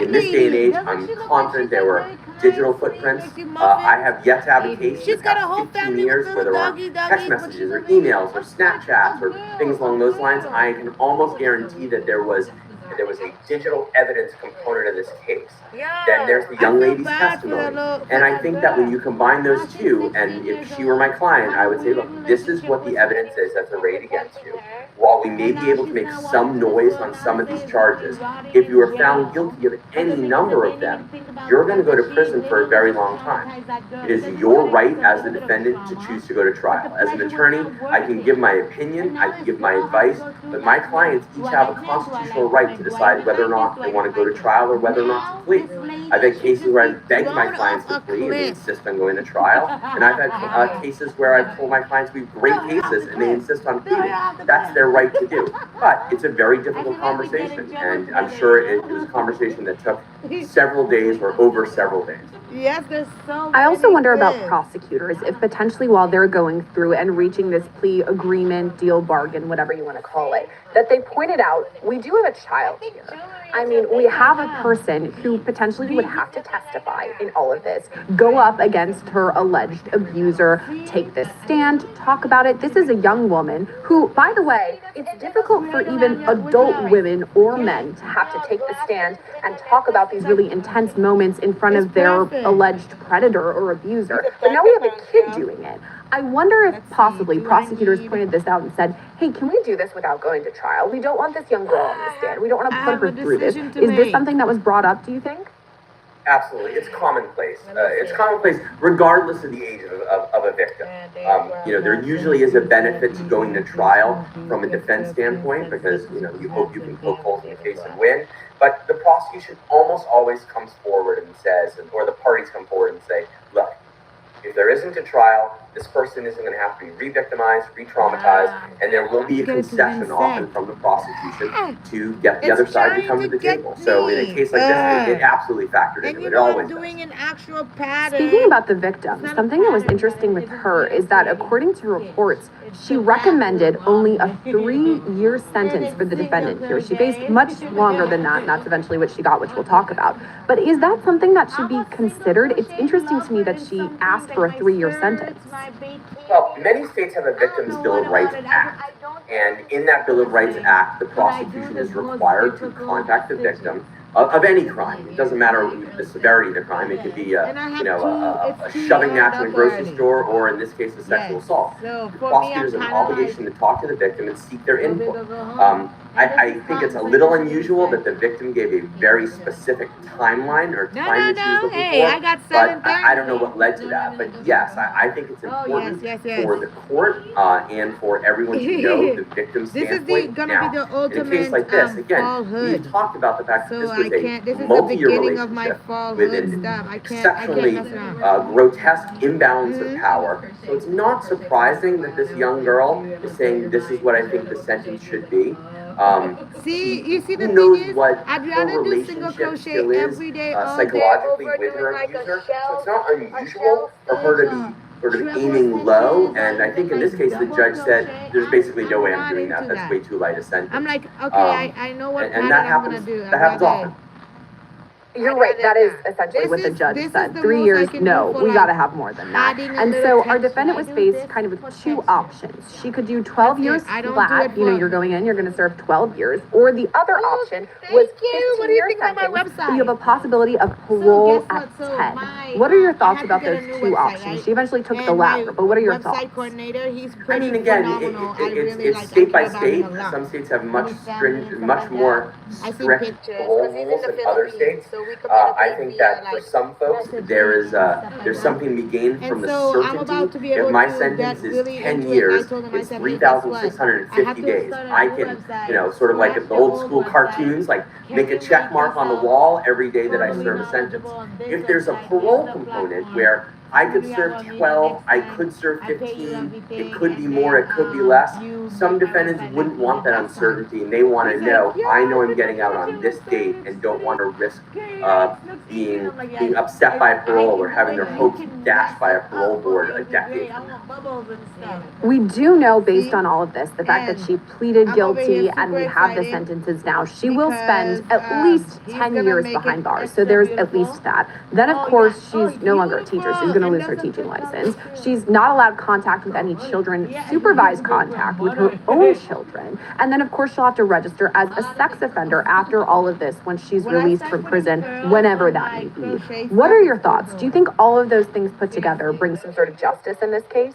in this day and age, I'm confident there were digital footprints. I have yet to have a case in the past 15 years where there are text messages or emails or Snapchats or things along those lines. I can almost guarantee that there was a digital evidence component of this case. Then there's the young lady's testimony. And I think that when you combine those two, and if she were my client, I would say, look, this is what the evidence is that's arrayed against you. While we may be able to make some noise on some of these charges, if you are found guilty of any number of them, you're going to go to prison for a very long time. It is your right as the defendant to choose to go to trial. As an attorney, I can give my opinion, I can give my advice, but my clients each have a constitutional right to decide whether or not they want to go to trial or whether or not to plea. I've had cases where I've begged my clients to plea and they insist on going to trial, and I've had cases where I've told my clients we have great cases and they insist on pleading. That's their right to do. But it's a very difficult conversation, and I'm sure it was a conversation that took several days or over several days. Yes, there's so I also wonder about prosecutors, if potentially while they're going through and reaching this plea agreement, deal, bargain, whatever you want to call it, that they pointed out, we do have a child here. I mean, we have a person who potentially would have to testify in all of this, go up against her alleged abuser, take this stand, talk about it. This is a young woman who, by the way, it's difficult for even adult women or men to have to take the stand and talk about these really intense moments in front of their alleged predator or abuser. But now we have a kid doing it. I wonder if possibly prosecutors pointed this out and said, hey, can we do this without going to trial? We don't want this young girl on the stand. We don't want to put her through this. Is this something that was brought up, do you think? Absolutely. It's commonplace. It's commonplace regardless of the age of a victim. There usually is a benefit to going to trial from a defense standpoint because, you hope you can poke holes in the case and win. But the prosecution almost always comes forward and says, or the parties come forward and say, look, if there isn't a trial, this person isn't gonna have to be re-victimized, re-traumatized, and there will be a concession often from the prosecution to get the other side to come to the table. So in a case like this, it absolutely factored into it. It always does. Doing an actual pattern. Speaking about the victim, something that was interesting with her is that according to reports, she recommended only a 3-year sentence for the defendant here. She faced much longer than that, and that's eventually what she got, which we'll talk about. But is that something that should be considered? It's interesting to me that she asked for a 3-year sentence. Well, many states have a Victims' Bill of Rights Act, and in that Bill of Rights Act, the prosecution is required to contact the victim of any crime. It doesn't matter the severity of the crime. It could be a shoving match in a grocery store, or in this case, a sexual assault. The prosecutors have an obligation to talk to the victim and seek their input. I think it's a little unusual that the victim gave a very specific timeline or time that she was looking for, but I don't know what led to that. But yes, I think it's important for the court and for everyone to know the victim's standpoint. Now, in a case like this, again, we've talked about the fact that this was a multi-year relationship with an exceptionally grotesque imbalance of power. So it's not surprising that this young girl is saying, this is what I think the sentence should be. You see the who knows thing is, what I'd her rather do single relationship crochet still is every day, all day, psychologically over with her doing like a abuser. shell, So it's not unusual for her to be sort of aiming low, and I think in this case the judge said there's basically no way I'm doing that. That's way too light a sentence. I'm like, okay, I know what and pattern that I'm gonna happens. do. That happens often. You're right, that is essentially what the judge said. 3 years, no, we gotta have more than that. And so our defendant was faced kind of with two options. She could do 12 years flat, you know, you're going in, you're gonna serve 12 years, or the other option was 15-year sentence, but you have a possibility of parole at 10. What are your thoughts about those two options? She eventually took the latter, but what are your thoughts? I mean, again, it's state by state. Some states have much more strict parole rules than other states. I think that for some folks, there's something to be gained from the certainty. If my sentence is 10 years, it's 3,650 days. I can, sort of like the old school cartoons, like make a check mark on the wall every day that I serve a sentence. If there's a parole component where I could serve 12, I could serve 15, it could be more, it could be less. Some defendants wouldn't want that uncertainty, and they want to know, I know I'm getting out on this date and don't want to risk being upset by parole or having their hopes dashed by a parole board a decade from now. We do know, based on all of this, the fact that she pleaded guilty and we have the sentences now, she will spend at least 10 years behind bars. So there's at least that. Then, of course, she's no longer a teacher. She's going to lose her teaching license. She's not allowed contact with any children, supervised contact with her own children. And then, of course, she'll have to register as a sex offender after all of this when she's released from prison, whenever that may be. What are your thoughts? Do you think all of those things put together bring some sort of justice in this case?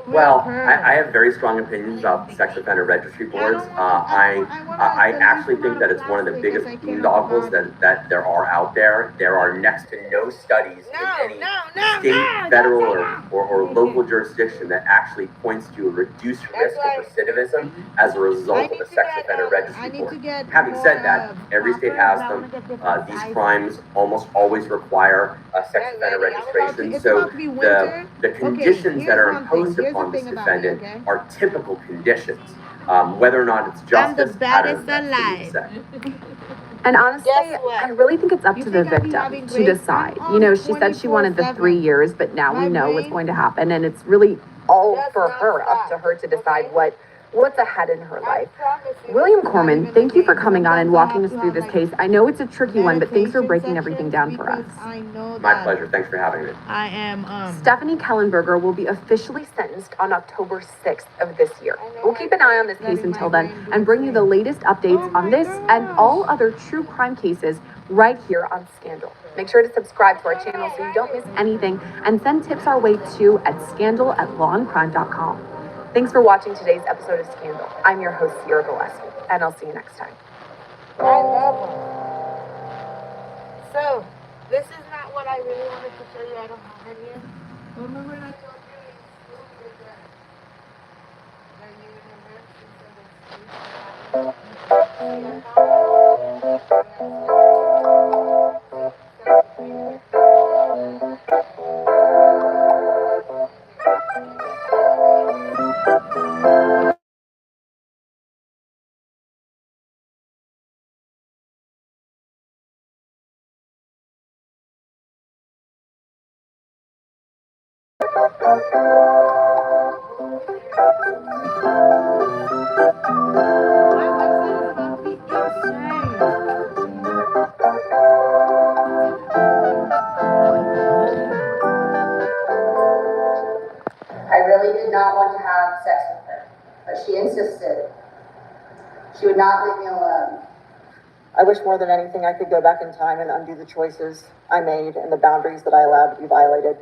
Well, I have very strong opinions about sex offender registry boards. I actually think that it's one of the biggest boondoggles that there are out there. There are next to no studies in any state, federal, or local jurisdiction that actually points to a reduced risk of recidivism as a result of a sex offender registry board. Having said that, every state has them. These crimes almost always require a sex offender registration. So the conditions that are imposed upon this defendant are typical conditions. Whether or not it's justice, I don't know, that's to be said. And honestly, I really think it's up to the victim to decide. You know, she said she wanted the 3 years, but now we know what's going to happen, and it's really all for her, up to her to decide what's ahead in her life. William Corman, thank you for coming on and walking us through this case. I know it's a tricky one, but thanks for breaking everything down for us. My pleasure. Thanks for having me. I am, Stephanie Kellenberger will be officially sentenced on October 6th of this year. We'll keep an eye on this case until then and bring you the latest updates on this and all other true crime cases right here on Scandal. Make sure to subscribe to our channel so you don't miss anything, and send tips our way too at scandal@lawandcrime.com. Thanks for watching today's episode of Scandal. I'm your host, Sierra Gillespie, and I'll see you next time. I love them. So, this is not what I really wanted to show you. I don't have it here. Remember when I told you I really did not want to have sex with her, but she insisted. She would not leave me alone. I wish more than anything I could go back in time and undo the choices I made and the boundaries that I allowed to be violated.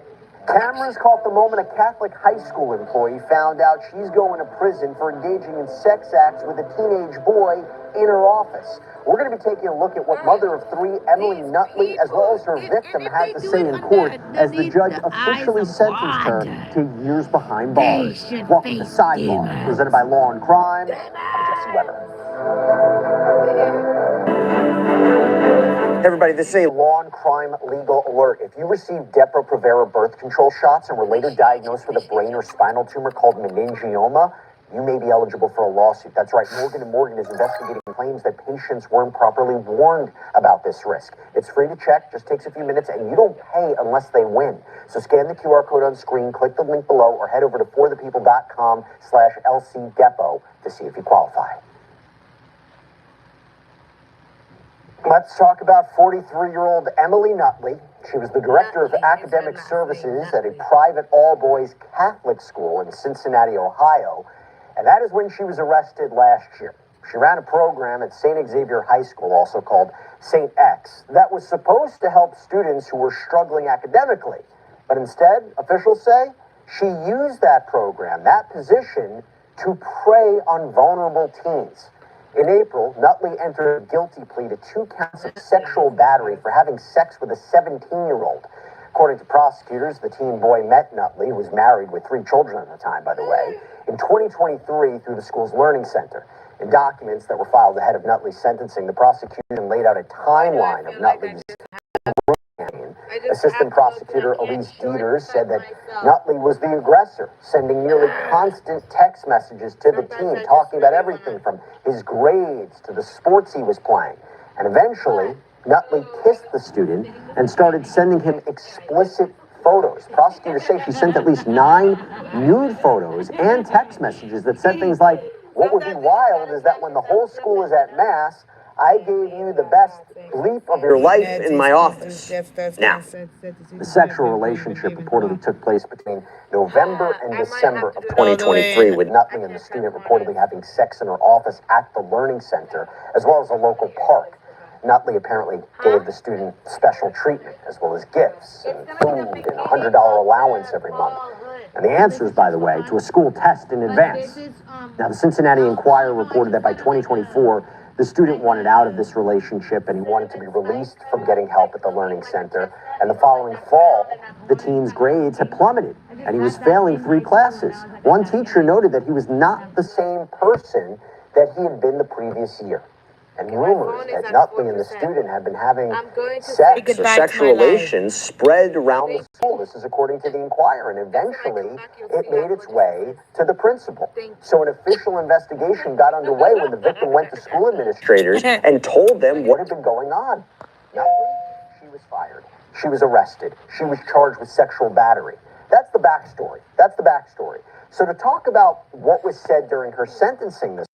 Cameras caught the moment a Catholic high school employee found out she's going to prison for engaging in sex acts with a teenage boy in her office. We're going to be taking a look at what mother of three, Emily Nutley, as well as her victim had to say in court as the judge officially sentenced her to years behind bars. Welcome to Sidebar, presented by Law and Crime. I'm Jesse Weber. Everybody, this is a Law and Crime legal alert. If you received Depo-Provera birth control shots and were later diagnosed with a brain or spinal tumor called meningioma, you may be eligible for a lawsuit. That's right, Morgan & Morgan is investigating claims that patients weren't properly warned about this risk. It's free to check, just takes a few minutes, and you don't pay unless they win. So scan the QR code on screen, click the link below, or head over to forthepeople.com/LCDepo to see if you qualify. Let's talk about 43-year-old Emily Nutley. She was the director of academic services at a private all-boys Catholic school in Cincinnati, Ohio. And that is when she was arrested last year. She ran a program at St. Xavier High School, also called St. X, that was supposed to help students who were struggling academically. But instead, officials say, she used that program, that position, to prey on vulnerable teens. In April, Nutley entered a guilty plea to 2 counts of sexual battery for having sex with a 17-year-old. According to prosecutors, the teen boy met Nutley, who was married with 3 children at the time, by the way, in 2023 through the school's learning center. In documents that were filed ahead of Nutley's sentencing, the prosecution laid out a timeline of Nutley's campaign. Assistant prosecutor Elise Dieters said that Nutley was the aggressor, sending nearly constant text messages to the teen, talking about everything from his grades to the sports he was playing. And eventually, Nutley kissed the student and started sending him explicit photos. Prosecutors say she sent at least 9 nude photos and text messages that said things like, "What would be wild is that when the whole school is at mass, I gave you the best leap of your life in my office." Now, the sexual relationship reportedly took place between November and December of 2023, with Nutley and the student reportedly having sex in her office at the learning center, as well as a local park. Nutley apparently gave the student special treatment, as well as gifts and food and a $100 allowance every month. And the answers, by the way, to a school test in advance. Now, the Cincinnati Enquirer reported that by 2024, the student wanted out of this relationship and he wanted to be released from getting help at the learning center. And the following fall, the teen's grades had plummeted and he was failing 3 classes. One teacher noted that he was not the same person that he had been the previous year. And rumors that Nutley and the student had been having sex or sexual relations spread around the school. This is according to the Enquirer, and eventually it made its way to the principal. So an official investigation got underway when the victim went to school administrators and told them what had been going on. Nutley, she was fired. She was arrested. She was charged with sexual battery. That's the backstory. So to talk about what was said during her sentencing this